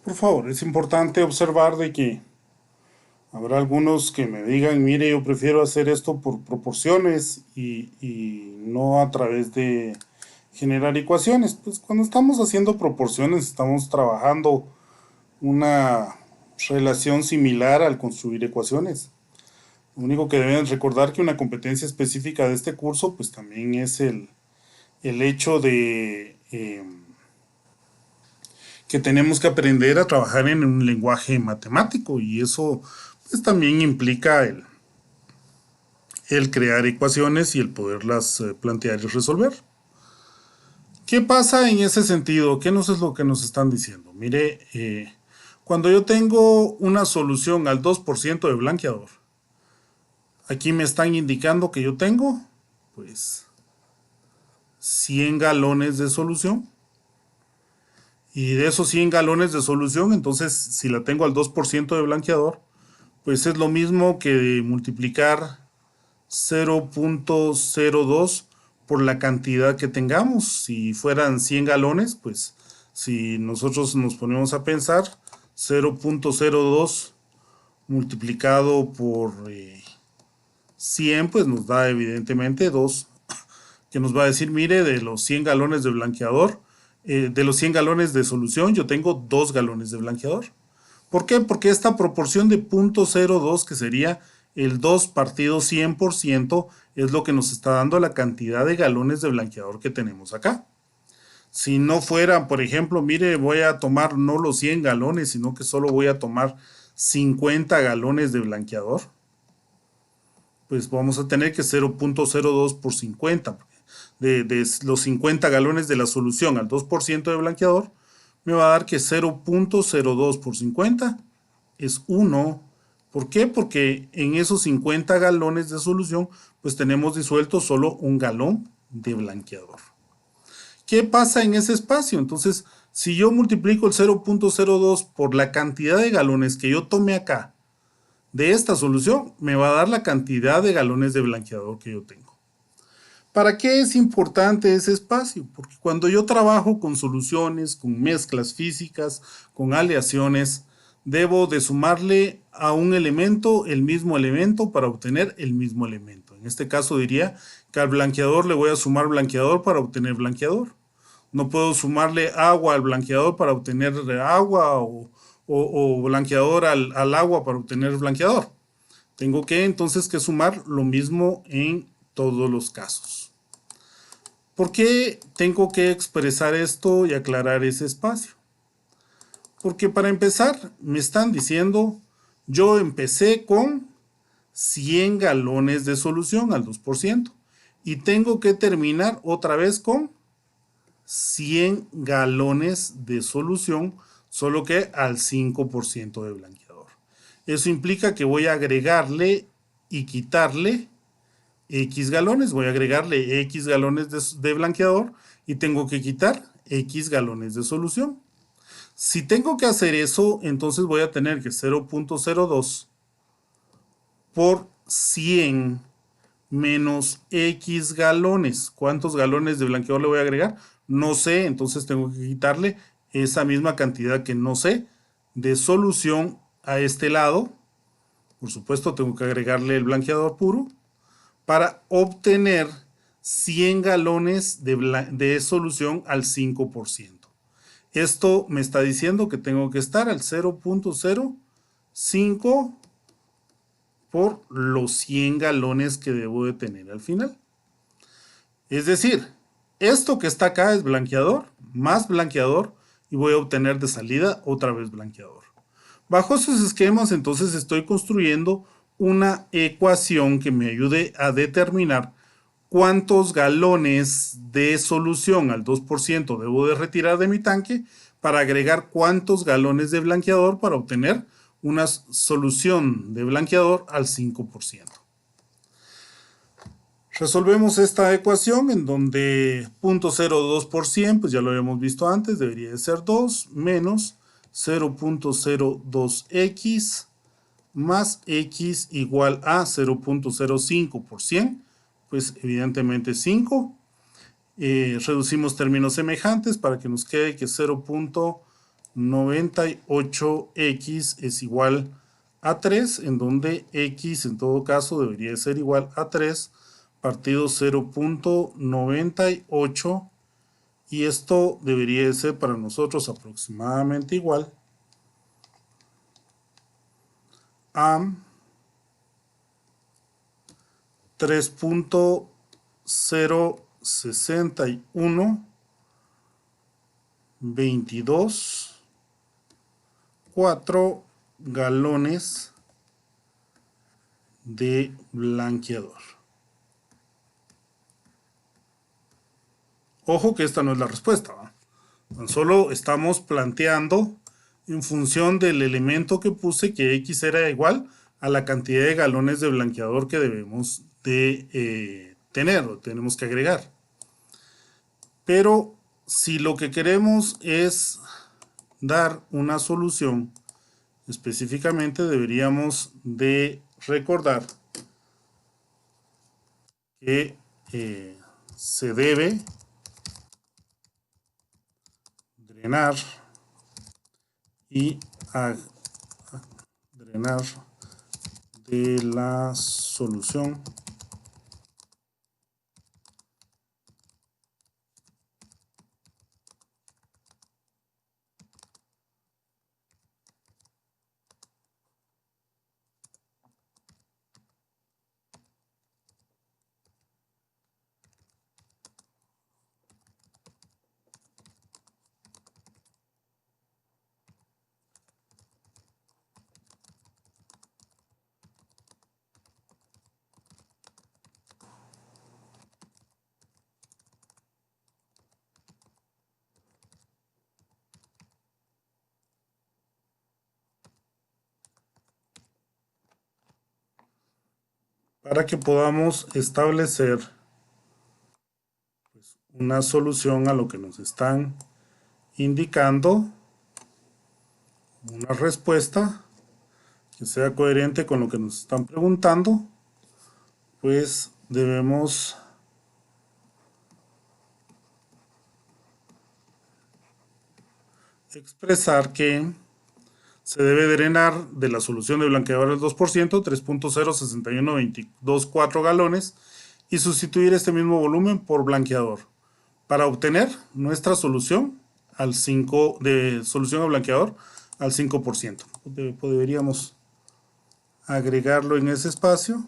Por favor, es importante observar de que, a Habrá algunos que me digan, mire, yo prefiero hacer esto por proporciones y no a través de generar ecuaciones. Pues cuando estamos haciendo proporciones estamos trabajando una relación similar al construir ecuaciones. Lo único que deben recordar que una competencia específica de este curso pues también es el hecho de que tenemos que aprender a trabajar en un lenguaje matemático y eso pues también implica el crear ecuaciones y el poderlas plantear y resolver. ¿Qué pasa en ese sentido? ¿Qué nos es lo que nos están diciendo? Mire, cuando yo tengo una solución al 2% de blanqueador, aquí me están indicando que yo tengo, pues, 100 galones de solución. Y de esos 100 galones de solución, entonces, si la tengo al 2% de blanqueador, pues es lo mismo que multiplicar 0.02 por la cantidad que tengamos. Si fueran 100 galones, pues si nosotros nos ponemos a pensar, 0.02 multiplicado por 100, pues nos da evidentemente 2, que nos va a decir, mire, de los 100 galones de blanqueador, de los 100 galones de solución, yo tengo 2 galones de blanqueador. ¿Por qué? Porque esta proporción de 0.02, que sería el 2 partido 100%, es lo que nos está dando la cantidad de galones de blanqueador que tenemos acá. Si no fuera, por ejemplo, mire, voy a tomar no los 100 galones, sino que solo voy a tomar 50 galones de blanqueador, pues vamos a tener que 0.02 por 50. De los 50 galones de la solución al 2% de blanqueador, me va a dar que 0.02 por 50 es 1. ¿Por qué? Porque en esos 50 galones de solución, pues tenemos disuelto solo un galón de blanqueador. ¿Qué pasa en ese espacio? Entonces, si yo multiplico el 0.02 por la cantidad de galones que yo tome acá de esta solución, me va a dar la cantidad de galones de blanqueador que yo tengo. ¿Para qué es importante ese espacio? Porque cuando yo trabajo con soluciones, con mezclas físicas, con aleaciones, debo de sumarle a un elemento el mismo elemento para obtener el mismo elemento. En este caso diría que al blanqueador le voy a sumar blanqueador para obtener blanqueador. No puedo sumarle agua al blanqueador para obtener agua o blanqueador al agua para obtener blanqueador. Tengo que entonces que sumar lo mismo en todos los casos. ¿Por qué tengo que expresar esto y aclarar ese espacio? Porque para empezar me están diciendo, yo empecé con 100 galones de solución al 2% y tengo que terminar otra vez con 100 galones de solución, solo que al 5% de blanqueador. Eso implica que voy a agregarle y quitarle X galones, voy a agregarle X galones de blanqueador y tengo que quitar X galones de solución. Si tengo que hacer eso, entonces voy a tener que 0.02 por 100 menos X galones. ¿Cuántos galones de blanqueador le voy a agregar? No sé, entonces tengo que quitarle esa misma cantidad que no sé de solución a este lado. Por supuesto, tengo que agregarle el blanqueador puro para obtener 100 galones de solución al 5%. Esto me está diciendo que tengo que estar al 0.05 por los 100 galones que debo de tener al final. Es decir, esto que está acá es blanqueador, más blanqueador, y voy a obtener de salida otra vez blanqueador. Bajo esos esquemas, entonces estoy construyendo una ecuación que me ayude a determinar cuántos galones de solución al 2% debo de retirar de mi tanque para agregar cuántos galones de blanqueador para obtener una solución de blanqueador al 5%. Resolvemos esta ecuación en donde 0.02%, pues ya lo habíamos visto antes, debería de ser 2 menos 0.02x más x igual a 0.05%, pues evidentemente 5. Reducimos términos semejantes para que nos quede que 0.98x es igual A3, en donde X en todo caso debería ser igual a 3 partido 0.98, y esto debería ser para nosotros aproximadamente igual a 3.06122.4 galones de blanqueador. Ojo que esta no es la respuesta, ¿va? Tan solo estamos planteando en función del elemento que puse que X era igual a la cantidad de galones de blanqueador que debemos de tener o tenemos que agregar. Pero si lo que queremos es dar una solución, específicamente deberíamos de recordar que se debe drenar y drenar de la solución para que podamos establecer una solución a lo que nos están indicando, una respuesta que sea coherente con lo que nos están preguntando. Pues debemos expresar que se debe drenar de la solución de blanqueador al 2%, 3.06122.4 galones, y sustituir este mismo volumen por blanqueador para obtener nuestra solución al 5 de solución a blanqueador al 5%. Deberíamos agregarlo en ese espacio.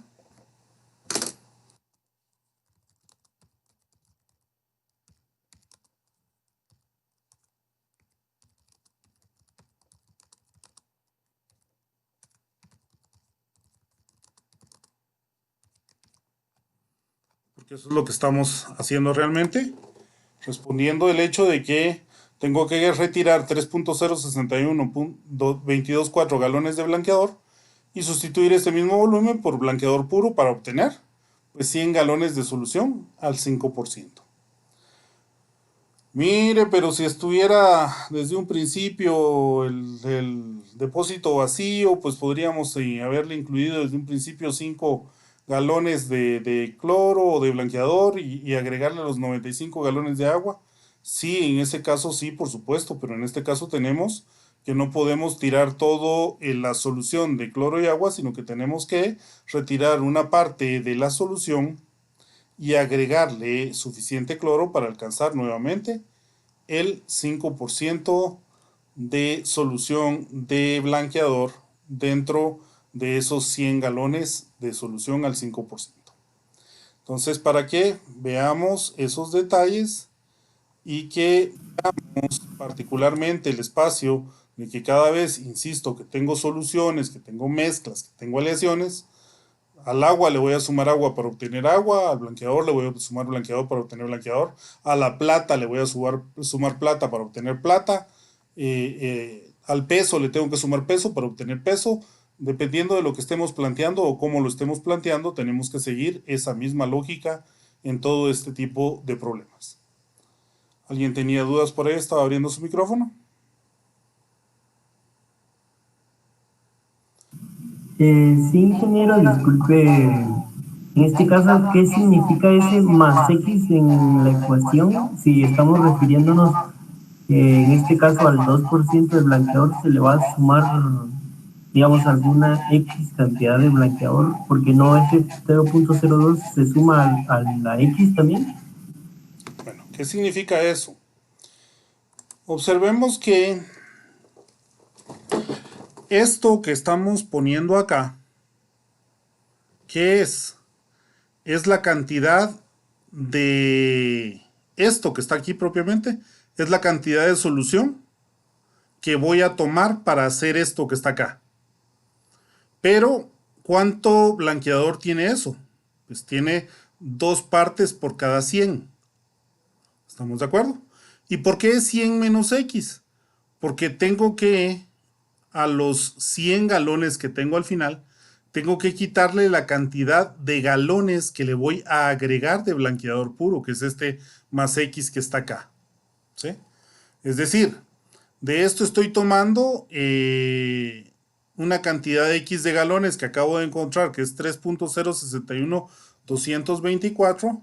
Porque eso es lo que estamos haciendo realmente, respondiendo el hecho de que tengo que retirar 3.061.224 galones de blanqueador y sustituir este mismo volumen por blanqueador puro para obtener pues 100 galones de solución al 5%. Mire, pero si estuviera desde un principio el depósito vacío, pues podríamos haberle incluido desde un principio 5 galones de cloro o de blanqueador y agregarle los 95 galones de agua. Sí, en ese caso sí, por supuesto, pero en este caso tenemos que no podemos tirar todo en la solución de cloro y agua, sino que tenemos que retirar una parte de la solución y agregarle suficiente cloro para alcanzar nuevamente el 5% de solución de blanqueador dentro de esos 100 galones de solución al 5%. Entonces, para que veamos esos detalles y que veamos particularmente el espacio de que cada vez, insisto, que tengo soluciones, que tengo mezclas, que tengo aleaciones, al agua le voy a sumar agua para obtener agua, al blanqueador le voy a sumar blanqueador para obtener blanqueador, a la plata le voy a sumar plata para obtener plata, al peso le tengo que sumar peso para obtener peso. Dependiendo de lo que estemos planteando o cómo lo estemos planteando, tenemos que seguir esa misma lógica en todo este tipo de problemas. ¿Alguien tenía dudas por ahí? ¿Estaba abriendo su micrófono? Sí, ingeniero, disculpe. En este caso, ¿qué significa ese más X en la ecuación? Si estamos refiriéndonos, en este caso, al 2% del blanqueador, se le va a sumar digamos, alguna X cantidad de blanqueador, porque no ese 0.02 se suma a la X también. Bueno, ¿qué significa eso? Observemos que esto que estamos poniendo acá, ¿qué es? Es la cantidad de esto que está aquí propiamente, es la cantidad de solución que voy a tomar para hacer esto que está acá. Pero, ¿cuánto blanqueador tiene eso? Pues tiene 2 partes por cada 100. ¿Estamos de acuerdo? ¿Y por qué es 100 menos X? Porque tengo que, a los 100 galones que tengo al final, tengo que quitarle la cantidad de galones que le voy a agregar de blanqueador puro, que es este más X que está acá. ¿Sí? Es decir, de esto estoy tomando una cantidad de X de galones que acabo de encontrar, que es 3.061224,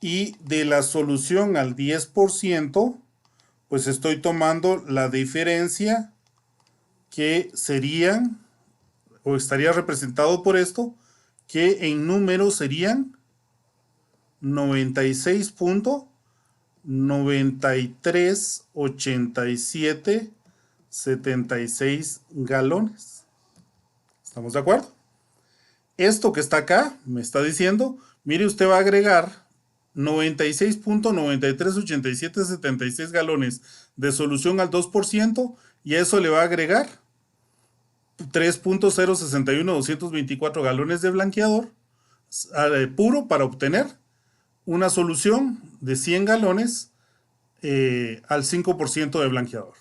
y de la solución al 10%, pues estoy tomando la diferencia que serían, o estaría representado por esto, que en números serían 96.938776 galones. ¿Estamos de acuerdo? Esto que está acá me está diciendo, mire, usted va a agregar 96.938776 galones de solución al 2% y a eso le va a agregar 3.061224 galones de blanqueador puro para obtener una solución de 100 galones al 5% de blanqueador.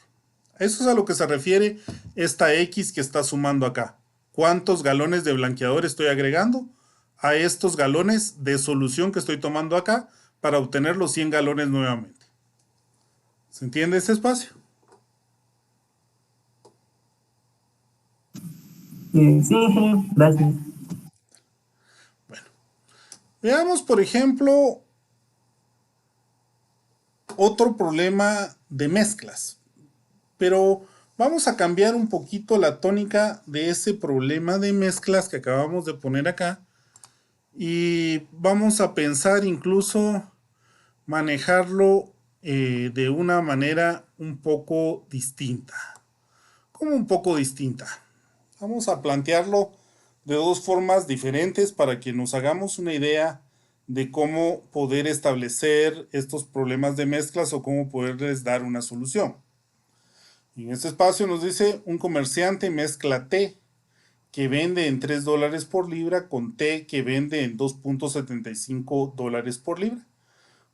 Eso es a lo que se refiere esta X que está sumando acá. ¿Cuántos galones de blanqueador estoy agregando a estos galones de solución que estoy tomando acá para obtener los 100 galones nuevamente? ¿Se entiende ese espacio? Sí, ingeniero, gracias. Bueno, veamos por ejemplo otro problema de mezclas. Pero vamos a cambiar un poquito la tónica de ese problema de mezclas que acabamos de poner acá y vamos a pensar incluso manejarlo de una manera un poco distinta. ¿Cómo un poco distinta? Vamos a plantearlo de 2 formas diferentes para que nos hagamos una idea de cómo poder establecer estos problemas de mezclas o cómo poderles dar una solución. En este espacio nos dice un comerciante mezcla té que vende en $3 por libra con té que vende en $2.75 por libra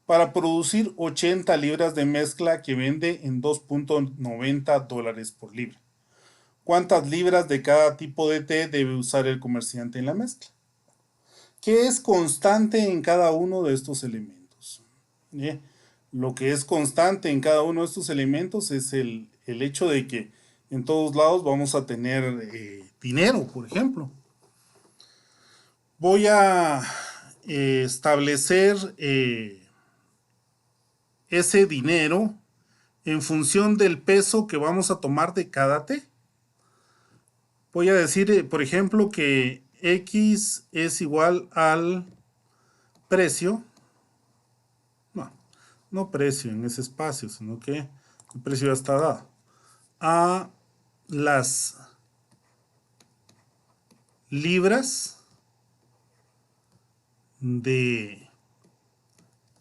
para producir 80 libras de mezcla que vende en $2.90 por libra. ¿Cuántas libras de cada tipo de té debe usar el comerciante en la mezcla? ¿Qué es constante en cada uno de estos elementos? Lo que es constante en cada uno de estos elementos es el hecho de que en todos lados vamos a tener dinero, por ejemplo. Voy a establecer ese dinero en función del peso que vamos a tomar de cada té. Voy a decir, por ejemplo, que X es igual al precio, no precio en ese espacio, sino que el precio ya está dado, a las libras de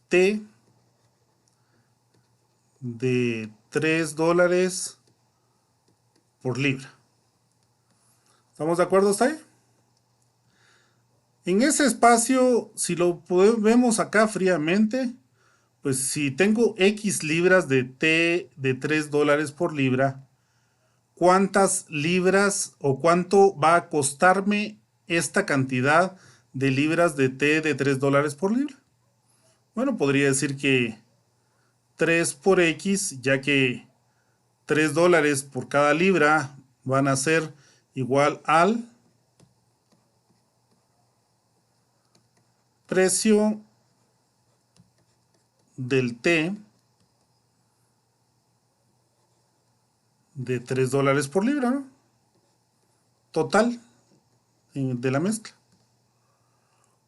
té de $3 por libra. ¿Estamos de acuerdo hasta ahí? En ese espacio, si lo vemos acá fríamente, pues si tengo X libras de té de $3 por libra, ¿cuántas libras o cuánto va a costarme esta cantidad de libras de té de $3 por libra? Bueno, podría decir que 3 por X, ya que $3 por cada libra van a ser igual al precio del té de $3 por libra, ¿no? total de la mezcla.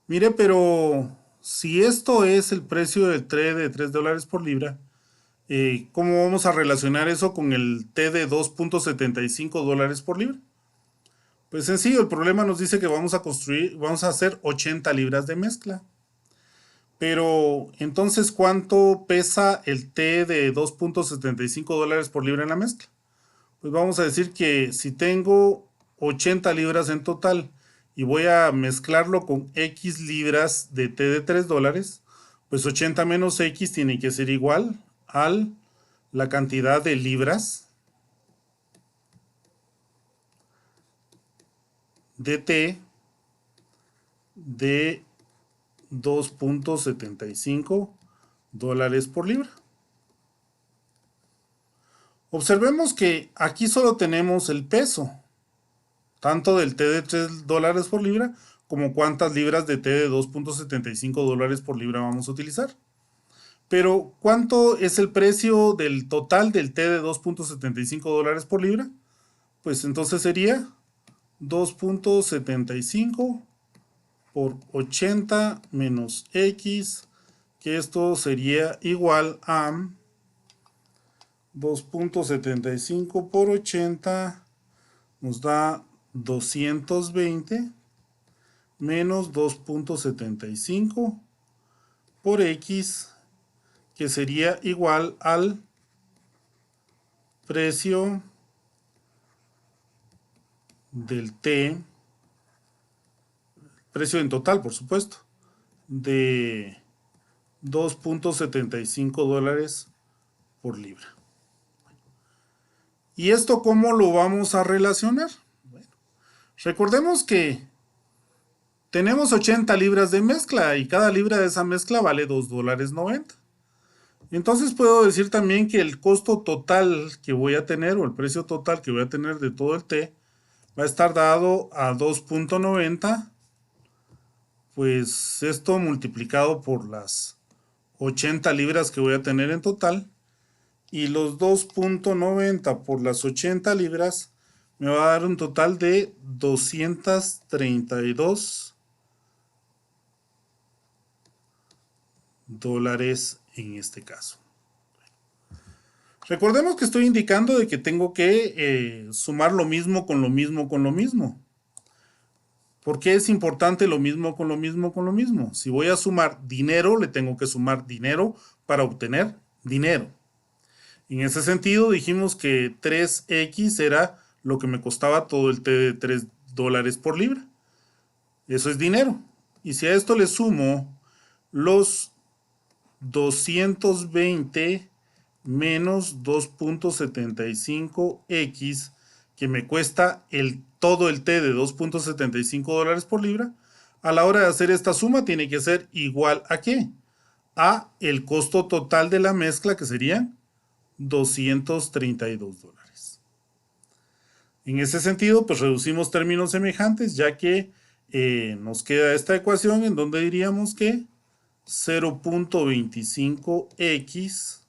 Mire, pero si esto es el precio del té de $3 por libra, ¿cómo vamos a relacionar eso con el té de $2.75 por libra? Pues sencillo, el problema nos dice que vamos a hacer 80 libras de mezcla. Pero entonces, ¿cuánto pesa el té de $2.75 por libra en la mezcla? Pues vamos a decir que si tengo 80 libras en total y voy a mezclarlo con X libras de té de $3, pues 80 menos X tiene que ser igual a la cantidad de libras de té de $2.75 por libra. Observemos que aquí solo tenemos el peso, tanto del té de $3 por libra como cuántas libras de té de $2.75 por libra vamos a utilizar. Pero, ¿cuánto es el precio del total del té de $2.75 por libra? Pues entonces sería 2.75 por 80 menos X, que esto sería igual a 2.75 por 80, nos da 220 menos 2.75 por X, que sería igual al precio del té, precio en total, por supuesto, de $2.75 por libra. ¿Y esto cómo lo vamos a relacionar? Bueno, recordemos que tenemos 80 libras de mezcla y cada libra de esa mezcla vale $2.90. Entonces puedo decir también que el costo total que voy a tener, o el precio total que voy a tener de todo el té, va a estar dado a 2.90, pues esto multiplicado por las 80 libras que voy a tener en total, y los 2.90 por las 80 libras me va a dar un total de 232 dólares en este caso. Recordemos que estoy indicando de que tengo que sumar lo mismo con lo mismo con lo mismo. ¿Por qué es importante lo mismo con lo mismo con lo mismo? Si voy a sumar dinero, le tengo que sumar dinero para obtener dinero. En ese sentido, dijimos que 3X era lo que me costaba todo el té de $3 por libra. Eso es dinero. Y si a esto le sumo los 220 menos 2.75X, que me cuesta todo el té de $2.75 por libra, a la hora de hacer esta suma tiene que ser igual a ¿qué? A el costo total de la mezcla, que serían $232. En ese sentido, pues reducimos términos semejantes, ya que nos queda esta ecuación en donde diríamos que 0.25x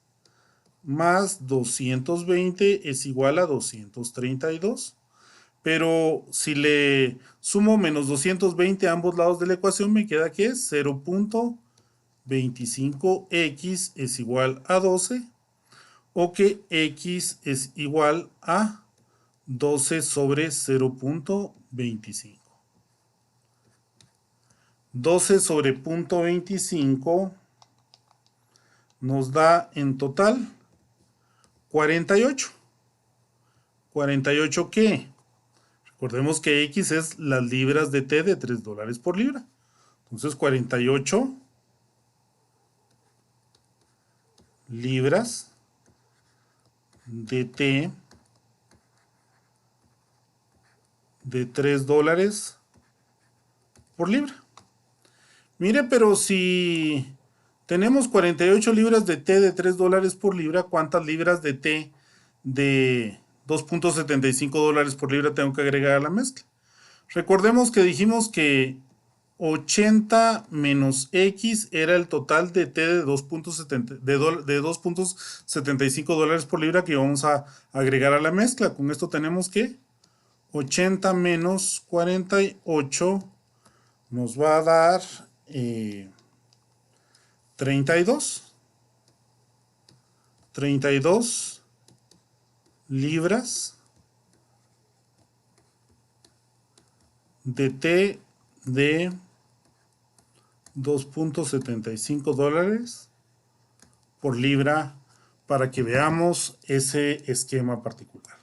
más 220 es igual a 232. Pero si le sumo menos 220 a ambos lados de la ecuación, me queda que 0.25x es igual a 12, o que x es igual a 12 sobre 0.25. 12 sobre 0.25 nos da en total 48. ¿48 qué? Recordemos que X es las libras de té de $3 por libra. Entonces 48 libras de té de $3 por libra. Mire, pero si tenemos 48 libras de té de $3 por libra, ¿cuántas libras de té de $2.75 por libra tengo que agregar a la mezcla? Recordemos que dijimos que 80 menos X era el total de té de $2.75 por libra que vamos a agregar a la mezcla. Con esto tenemos que 80 menos 48 nos va a dar 32. 32 libras de té de $2.75 por libra para que veamos ese esquema particular.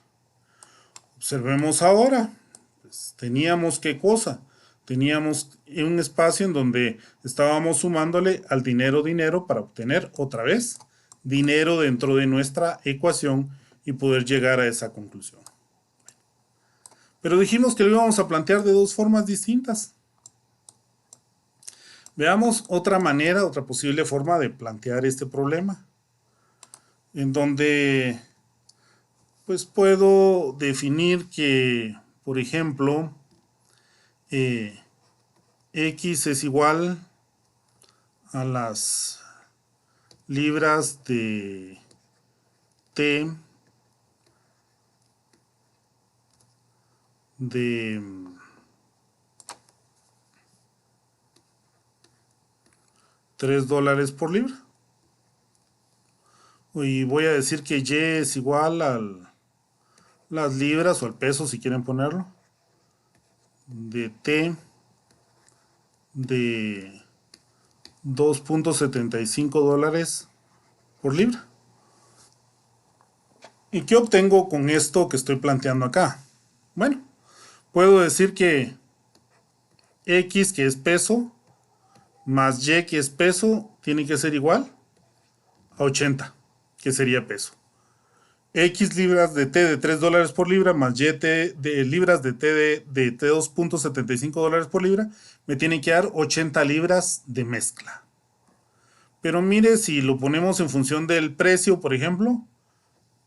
Observemos ahora, pues, teníamos qué cosa, teníamos un espacio en donde estábamos sumándole al dinero para obtener otra vez dinero dentro de nuestra ecuación y poder llegar a esa conclusión. Pero dijimos que lo íbamos a plantear de dos formas distintas. Veamos otra manera, otra posible forma de plantear este problema, en donde pues puedo definir que, por ejemplo, X es igual a las libras de T de $3 por libra. Y voy a decir que Y es igual a las libras o al peso, si quieren ponerlo, de T de $2.75 por libra. ¿Y qué obtengo con esto que estoy planteando acá? Bueno, puedo decir que X, que es peso, más Y, que es peso, tiene que ser igual a 80, que sería peso. X libras de T de $3 por libra más Y de libras de T de $2.75 por libra me tiene que dar 80 libras de mezcla. Pero mire, si lo ponemos en función del precio, por ejemplo,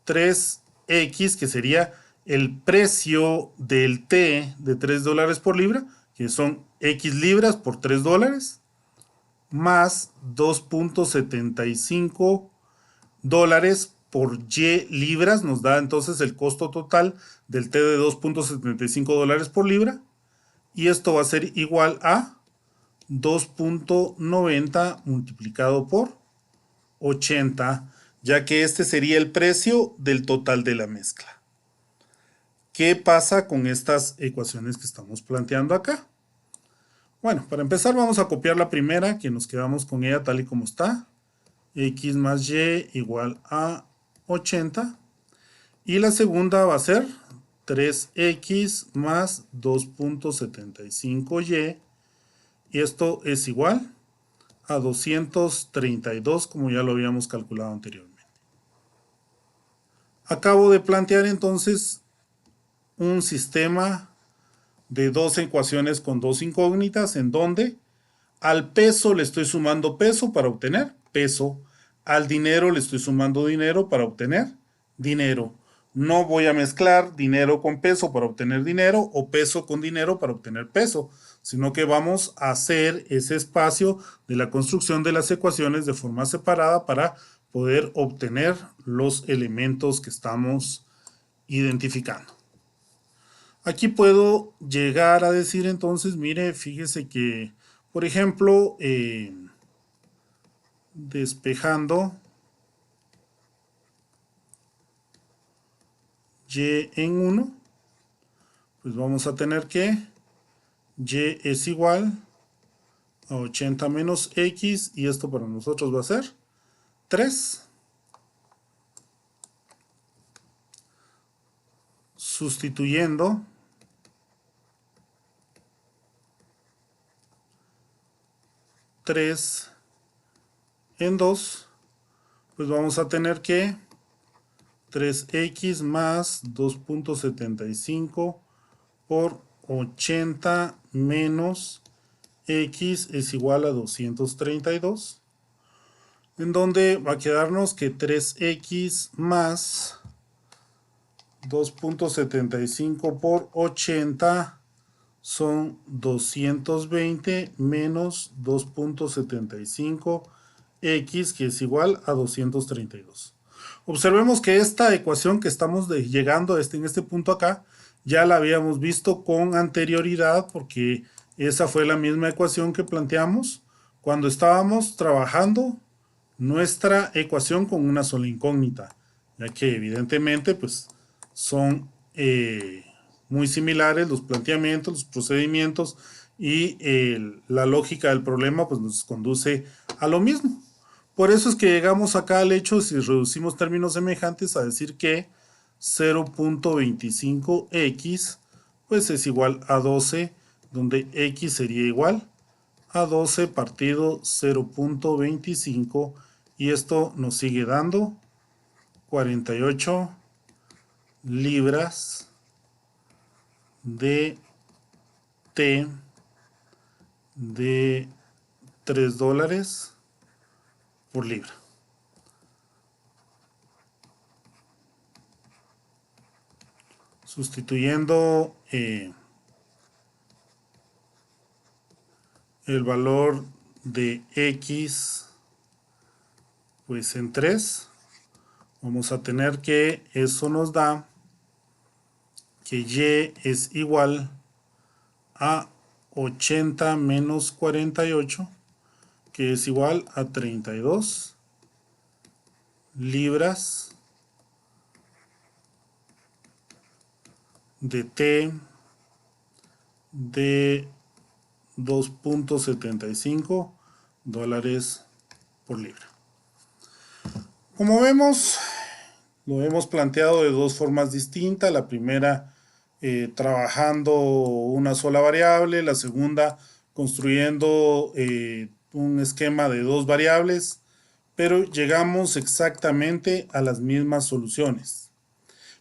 3X, que sería el precio del té de $3 por libra, que son X libras por $3, más $2.75 por Y libras, nos da entonces el costo total del té de $2.75 por libra, y esto va a ser igual a 2.90 multiplicado por 80, ya que este sería el precio del total de la mezcla. ¿Qué pasa con estas ecuaciones que estamos planteando acá? Bueno, para empezar vamos a copiar la primera, que nos quedamos con ella tal y como está. X más Y igual a 80. Y la segunda va a ser 3X más 2.75Y. Y esto es igual a 232, como ya lo habíamos calculado anteriormente. Acabo de plantear entonces un sistema de dos ecuaciones con dos incógnitas, en donde al peso le estoy sumando peso para obtener peso, al dinero le estoy sumando dinero para obtener dinero. No voy a mezclar dinero con peso para obtener dinero o peso con dinero para obtener peso, sino que vamos a hacer ese espacio de la construcción de las ecuaciones de forma separada para poder obtener los elementos que estamos identificando. Aquí puedo llegar a decir entonces, mire, fíjese que, por ejemplo, despejando Y en 1, pues vamos a tener que Y es igual a 80 menos X, y esto para nosotros va a ser 3. Sustituyendo tres en 2, pues vamos a tener que 3X más 2.75 por 80 menos X es igual a 232, en donde va a quedarnos que 3X más 2.75 por 80 son 220 menos 2.75 X, que es igual a 232. Observemos que esta ecuación que estamos llegando en este punto acá ya la habíamos visto con anterioridad porque esa fue la misma ecuación que planteamos cuando estábamos trabajando nuestra ecuación con una sola incógnita, ya que evidentemente pues son muy similares los planteamientos, los procedimientos y la lógica del problema pues nos conduce a lo mismo. Por eso es que llegamos acá al hecho, si reducimos términos semejantes, a decir que 0.25x pues es igual a 12, donde x sería igual a 12 partido 0.25 y esto nos sigue dando 48 libras de T de $3 por libra. Sustituyendo el valor de x pues en 3, vamos a tener que eso nos da que y es igual a 80 menos 48, que es igual a 32 libras de T de $2.75 por libra. Como vemos, lo hemos planteado de dos formas distintas. La primera, trabajando una sola variable. La segunda, construyendo un esquema de dos variables. Pero llegamos exactamente a las mismas soluciones.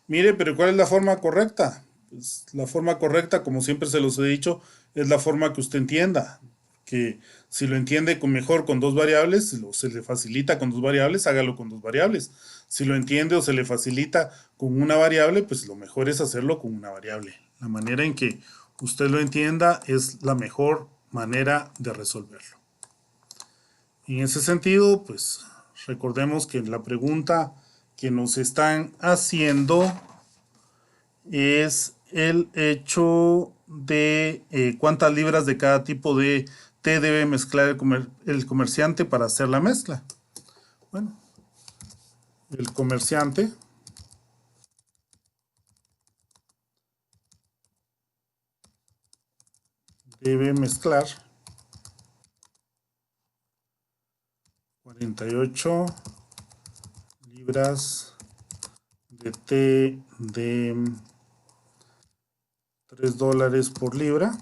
Mire, pero ¿cuál es la forma correcta? Pues la forma correcta, como siempre se los he dicho, es la forma que usted entienda. Que si lo entiende mejor con dos variables, si se le facilita con dos variables, hágalo con dos variables. Si lo entiende o se le facilita con una variable, pues lo mejor es hacerlo con una variable. La manera en que usted lo entienda es la mejor manera de resolverlo. En ese sentido, pues recordemos que la pregunta que nos están haciendo es el hecho de cuántas libras de cada tipo de té debe mezclar el comerciante para hacer la mezcla. Bueno, el comerciante debe mezclar 48 libras de té de $3 por libra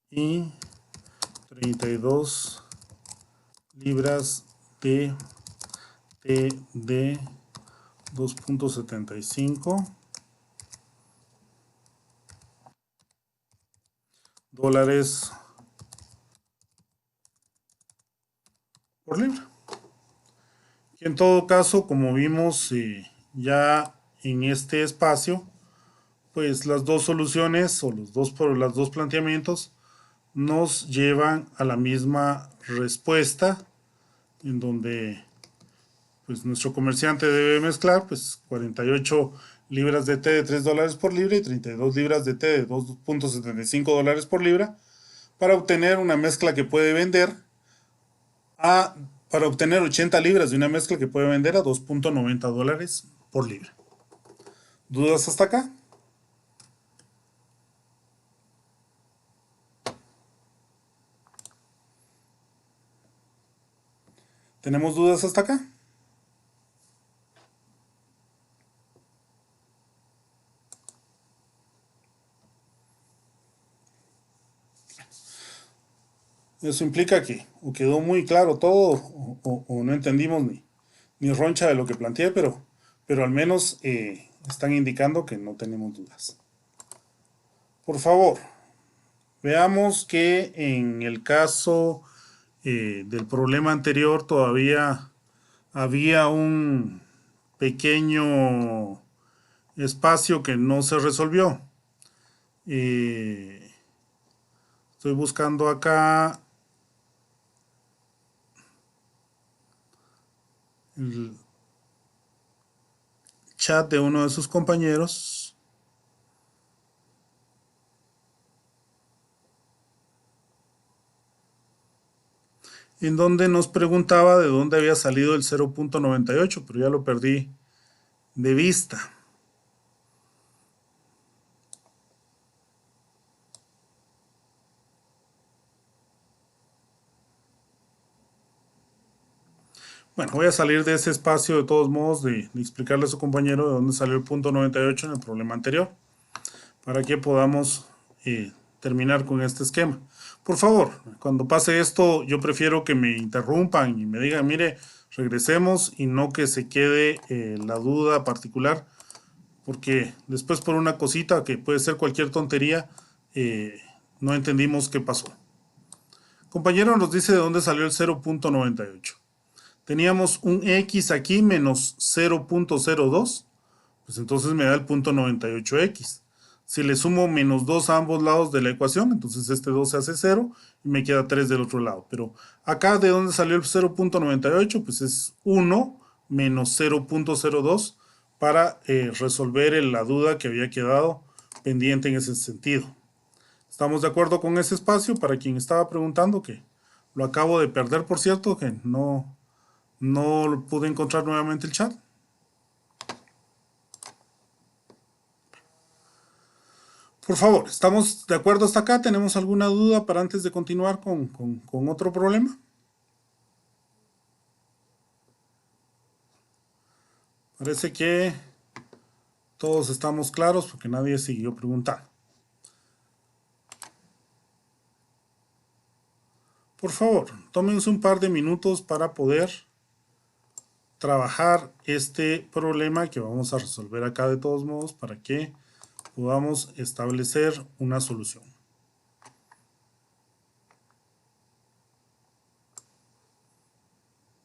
y 32 libras de té de 2.75 dólares por libra. Y en todo caso, como vimos ya en este espacio, pues las dos soluciones o los dos planteamientos nos llevan a la misma respuesta, en donde pues nuestro comerciante debe mezclar pues 48 libras de té de $3 por libra y 32 libras de té de 2.75 dólares por libra para obtener una mezcla que puede vender para obtener 80 libras de una mezcla que puede vender a $2.90 por libra. ¿Dudas hasta acá? ¿Tenemos dudas hasta acá? Eso implica que o quedó muy claro todo o no entendimos ni roncha de lo que planteé, pero al menos están indicando que no tenemos dudas. Por favor, veamos que en el caso del problema anterior todavía había un pequeño espacio que no se resolvió. Estoy buscando acá el chat de uno de sus compañeros. En donde nos preguntaba de dónde había salido el 0.98, pero ya lo perdí de vista. Bueno, voy a salir de ese espacio de todos modos de explicarle a su compañero de dónde salió el punto 98 en el problema anterior, para que podamos terminar con este esquema. Por favor, cuando pase esto, yo prefiero que me interrumpan y me digan, mire, regresemos y no que se quede la duda particular, porque después por una cosita que puede ser cualquier tontería, no entendimos qué pasó. Compañero nos dice de dónde salió el 0.98. Teníamos un X aquí menos 0.02, pues entonces me da el punto 98X. Si le sumo menos 2 a ambos lados de la ecuación, entonces este 2 se hace 0 y me queda 3 del otro lado. Pero acá de dónde salió el 0.98, pues es 1 menos 0.02 para resolver la duda que había quedado pendiente en ese sentido. ¿Estamos de acuerdo con ese espacio? Para quien estaba preguntando, que lo acabo de perder, por cierto, que no pude encontrar nuevamente el chat. Por favor, ¿estamos de acuerdo hasta acá? ¿Tenemos alguna duda para antes de continuar con otro problema? Parece que todos estamos claros porque nadie siguió preguntando. Por favor, tómense un par de minutos para poder trabajar este problema que vamos a resolver acá de todos modos para que podamos establecer una solución.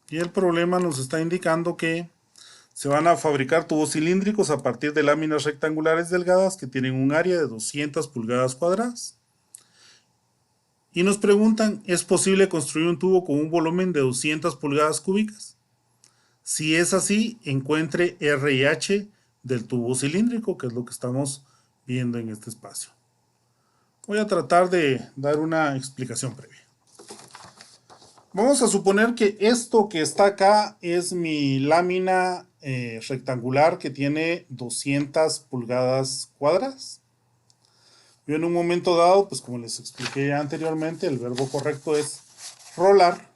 Y el problema nos está indicando que se van a fabricar tubos cilíndricos a partir de láminas rectangulares delgadas que tienen un área de 200 pulgadas cuadradas. Y nos preguntan, ¿es posible construir un tubo con un volumen de 200 pulgadas cúbicas? Si es así, encuentre R y H del tubo cilíndrico, que es lo que estamos viendo en este espacio. Voy a tratar de dar una explicación previa. Vamos a suponer que esto que está acá es mi lámina rectangular que tiene 200 pulgadas cuadradas. Yo en un momento dado, pues como les expliqué anteriormente, el verbo correcto es rolar.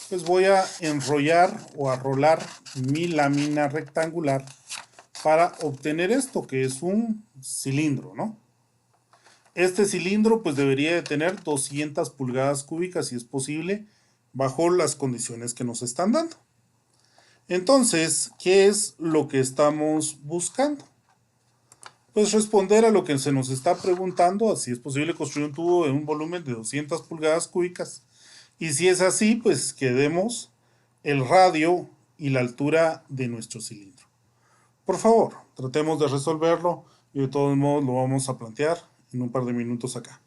Pues voy a enrollar o a rolar mi lámina rectangular para obtener esto, que es un cilindro, ¿no? Este cilindro pues debería de tener 200 pulgadas cúbicas si es posible, bajo las condiciones que nos están dando. Entonces, ¿qué es lo que estamos buscando? Pues responder a lo que se nos está preguntando, si es posible construir un tubo de un volumen de 200 pulgadas cúbicas. Y si es así, pues que demos el radio y la altura de nuestro cilindro. Por favor, tratemos de resolverlo y de todos modos lo vamos a plantear en un par de minutos acá.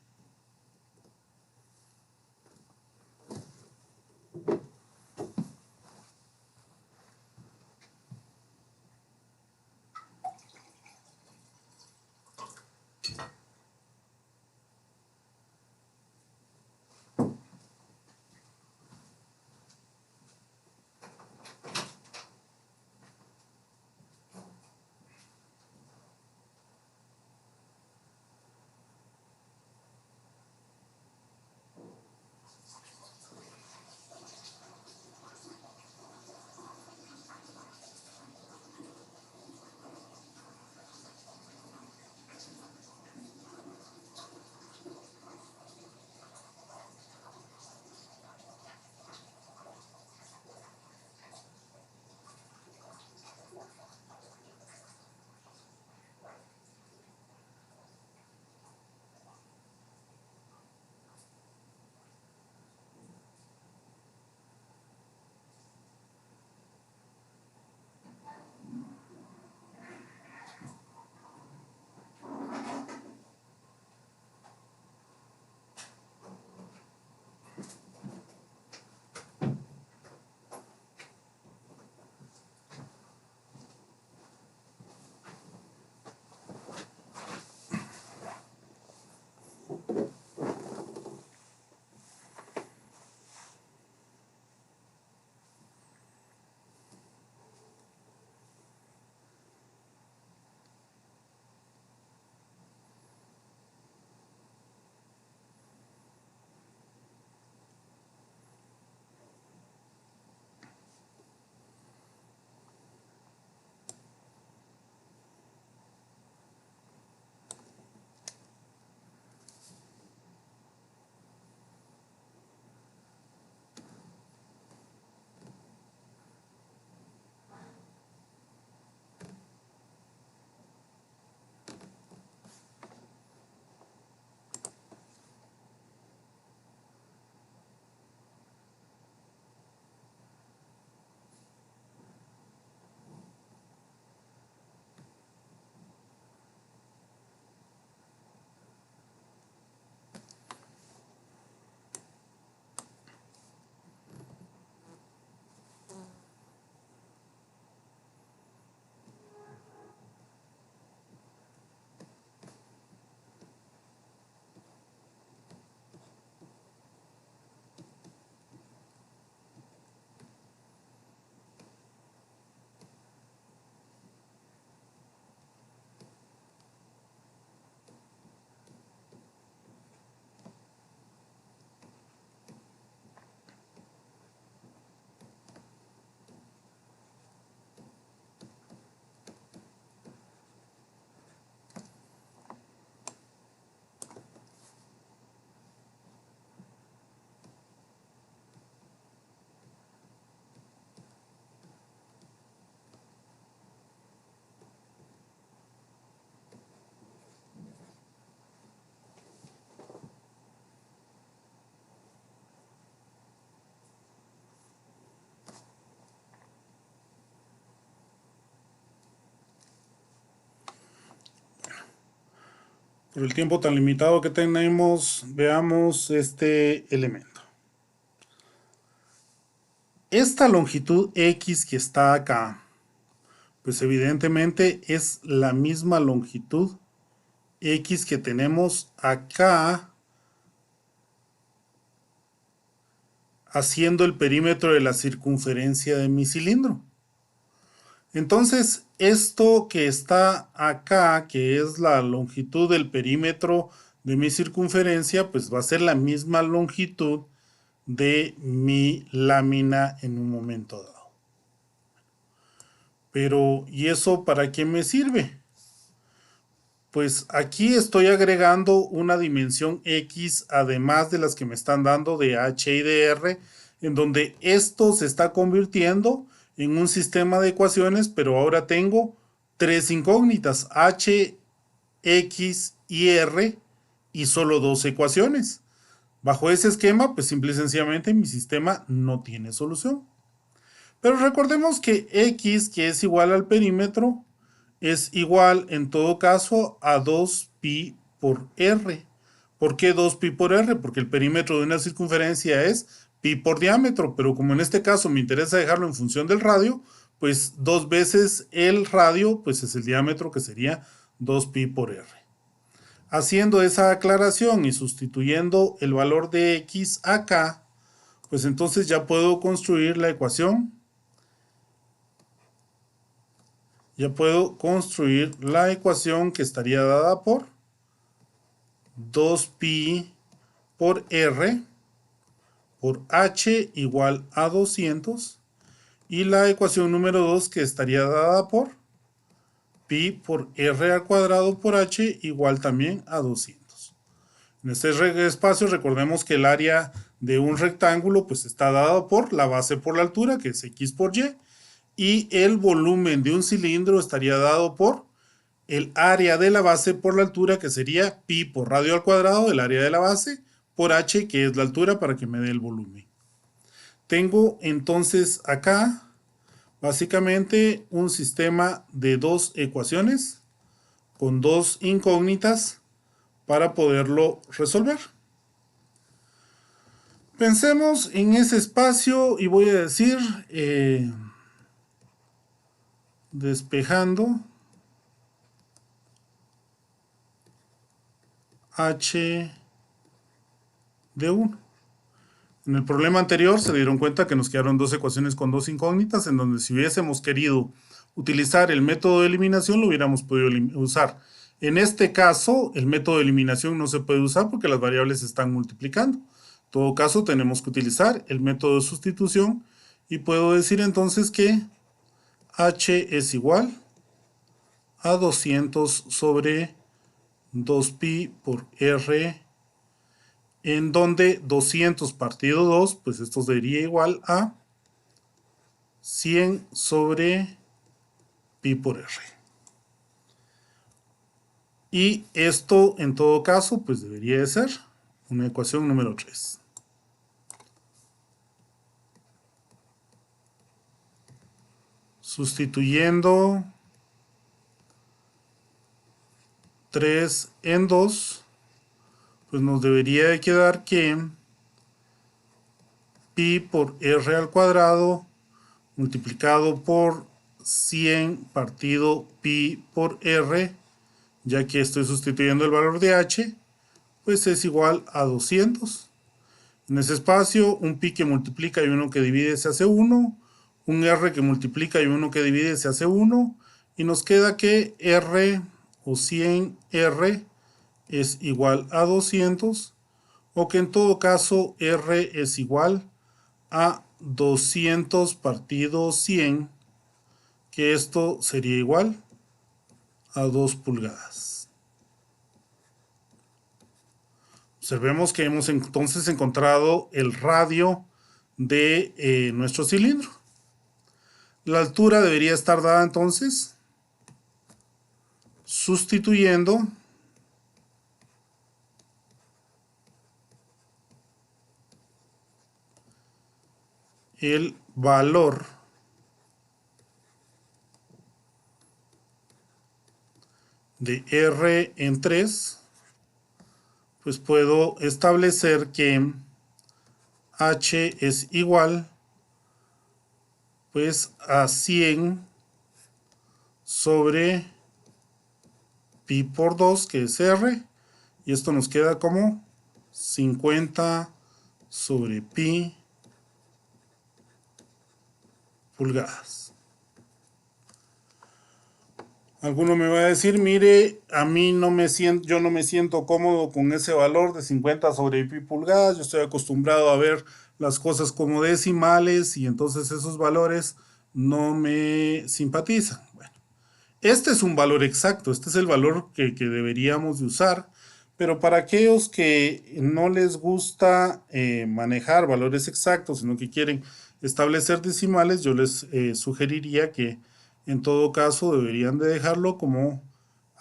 Por el tiempo tan limitado que tenemos, veamos este elemento. Esta longitud X que está acá, pues evidentemente es la misma longitud X que tenemos acá haciendo el perímetro de la circunferencia de mi cilindro. Entonces, esto que está acá, que es la longitud del perímetro de mi circunferencia, pues va a ser la misma longitud de mi lámina en un momento dado. Pero, ¿y eso para qué me sirve? Pues aquí estoy agregando una dimensión X además de las que me están dando de H y de R, en donde esto se está convirtiendo en un sistema de ecuaciones, pero ahora tengo tres incógnitas, H, X y R, y solo dos ecuaciones. Bajo ese esquema, pues simple y sencillamente mi sistema no tiene solución. Pero recordemos que X, que es igual al perímetro, es igual en todo caso a 2pi por r. ¿Por qué 2pi por r? Porque el perímetro de una circunferencia es pi por diámetro, pero como en este caso me interesa dejarlo en función del radio, pues 2 veces el radio, pues es el diámetro, que sería 2pi por r. Haciendo esa aclaración y sustituyendo el valor de x acá, pues entonces ya puedo construir la ecuación. Ya puedo construir la ecuación que estaría dada por 2pi por r por h igual a 200, y la ecuación número 2 que estaría dada por pi por r al cuadrado por h igual también a 200. En este espacio recordemos que el área de un rectángulo pues está dado por la base por la altura, que es x por y el volumen de un cilindro estaría dado por el área de la base por la altura, que sería pi por radio al cuadrado del área de la base por h, que es la altura, para que me dé el volumen. Tengo entonces acá básicamente un sistema de dos ecuaciones con dos incógnitas para poderlo resolver. Pensemos en ese espacio y voy a decir despejando h de 1. En el problema anterior se dieron cuenta que nos quedaron dos ecuaciones con dos incógnitas, en donde si hubiésemos querido utilizar el método de eliminación lo hubiéramos podido usar. En este caso, el método de eliminación no se puede usar porque las variables se están multiplicando. En todo caso, tenemos que utilizar el método de sustitución y puedo decir entonces que h es igual a 200 sobre 2pi por r, en donde 200 partido 2, pues esto sería igual a 100 sobre pi por r. Y esto en todo caso pues debería de ser una ecuación número 3. Sustituyendo 3 en 2, pues nos debería de quedar que pi por r al cuadrado multiplicado por 100 partido pi por r, ya que estoy sustituyendo el valor de h, pues es igual a 200. En ese espacio, un pi que multiplica y uno que divide se hace 1, un r que multiplica y uno que divide se hace 1, y nos queda que r o 100r es igual a 200, o que en todo caso r es igual a 200 partido 100, que esto sería igual a 2 pulgadas. Observemos que hemos entonces encontrado el radio de nuestro cilindro. La altura debería estar dada entonces sustituyendo el valor de r en 3 pues puedo establecer que h es igual pues a 100 sobre pi por 2, que es r, y esto nos queda como 50 sobre pi pulgadas. Alguno me va a decir, mire, a mí yo no me siento cómodo con ese valor de 50 sobre pi pulgadas, yo estoy acostumbrado a ver las cosas como decimales y entonces esos valores no me simpatizan. Bueno, este es un valor exacto, este es el valor que deberíamos de usar, pero para aquellos que no les gusta manejar valores exactos, sino que quieren establecer decimales, yo les sugeriría que en todo caso deberían de dejarlo como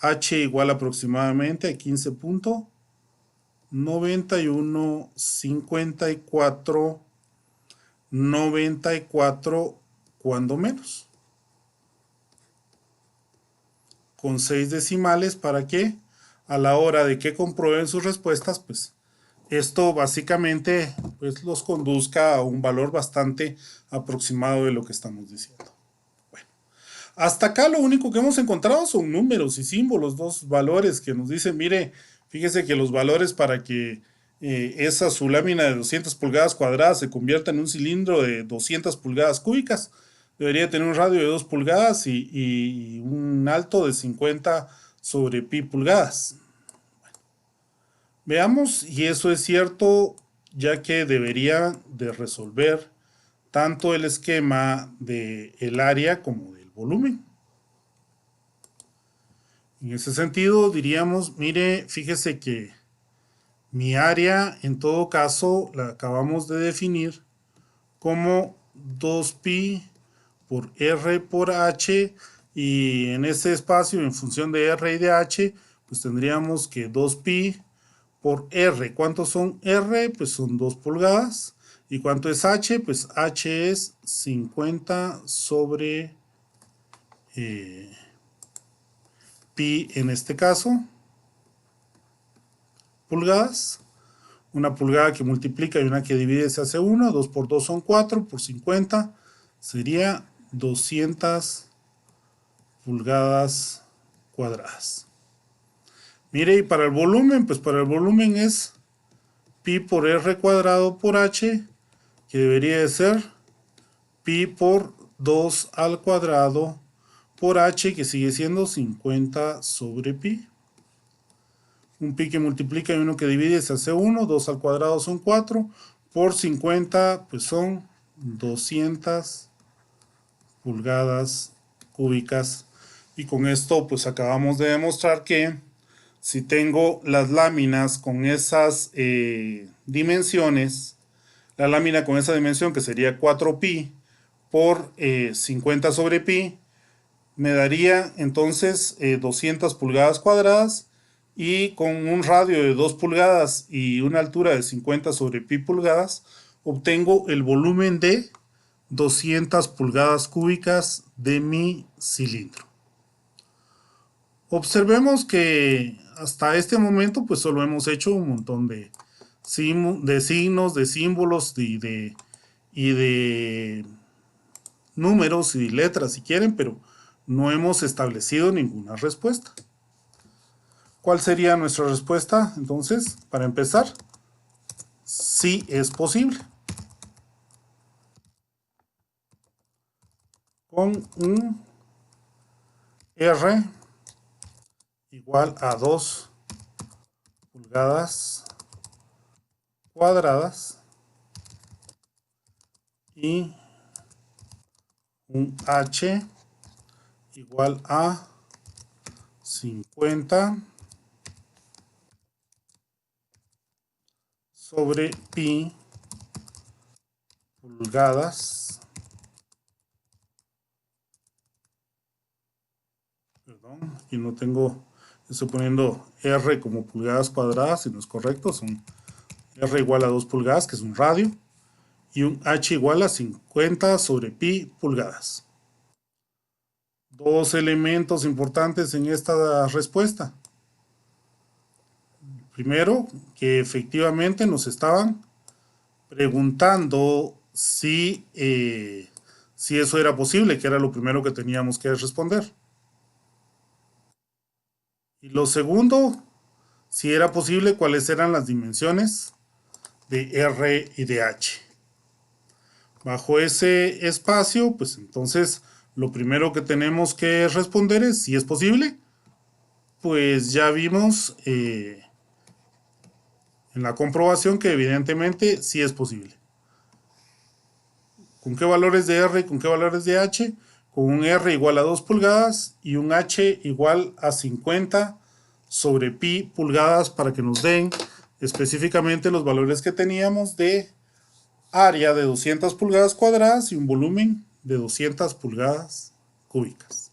h igual aproximadamente a 15.915494 cuando menos, con 6 decimales para que a la hora de que comprueben sus respuestas, pues esto básicamente pues los conduzca a un valor bastante aproximado de lo que estamos diciendo. Bueno, hasta acá lo único que hemos encontrado son números y símbolos, dos valores que nos dicen, mire, fíjese que los valores para que esa su lámina de 200 pulgadas cuadradas se convierta en un cilindro de 200 pulgadas cúbicas, debería tener un radio de 2 pulgadas y un alto de 50 sobre pi pulgadas. Veamos, y eso es cierto, ya que debería de resolver tanto el esquema del área como del volumen. En ese sentido, diríamos, mire, fíjese que mi área, en todo caso, la acabamos de definir como 2pi por r por h, y en ese espacio, en función de r y de h, pues tendríamos que 2pi por r. ¿Cuántos son r? Pues son 2 pulgadas. ¿Y cuánto es h? Pues h es 50 sobre pi en este caso, pulgadas. Una pulgada que multiplica y una que divide se hace 1. 2 por 2 son 4, por 50 sería 200 pulgadas cuadradas. Mire, y para el volumen, pues para el volumen es pi por r cuadrado por h, que debería de ser pi por 2 al cuadrado por h, que sigue siendo 50 sobre pi. Un pi que multiplica y uno que divide se hace 1, 2 al cuadrado son 4, por 50 pues son 200 pulgadas cúbicas. Y con esto pues acabamos de demostrar que si tengo las láminas con esas dimensiones, la lámina con esa dimensión que sería 4pi por 50 sobre pi, me daría entonces 200 pulgadas cuadradas, y con un radio de 2 pulgadas y una altura de 50 sobre pi pulgadas, obtengo el volumen de 200 pulgadas cúbicas de mi cilindro. Observemos que hasta este momento pues solo hemos hecho un montón de signos, de símbolos y de números y letras si quieren, pero no hemos establecido ninguna respuesta. ¿Cuál sería nuestra respuesta? Entonces, para empezar, sí es posible. Con un R igual a 2 pulgadas cuadradas y un H igual a 50 sobre pi pulgadas. Perdón, aquí no tengo, estoy poniendo R como pulgadas cuadradas y no es correcto, son R igual a 2 pulgadas, que es un radio, y un H igual a 50 sobre pi pulgadas. Dos elementos importantes en esta respuesta. Primero, que efectivamente nos estaban preguntando si eso era posible, que era lo primero que teníamos que responder. Y lo segundo, si era posible, cuáles eran las dimensiones de R y de H. Bajo ese espacio, pues entonces lo primero que tenemos que responder es si es posible. Pues ya vimos en la comprobación que evidentemente sí es posible. ¿Con qué valores de R y con qué valores de H? Con un R igual a 2 pulgadas y un H igual a 50 sobre pi pulgadas para que nos den específicamente los valores que teníamos de área de 200 pulgadas cuadradas y un volumen de 200 pulgadas cúbicas.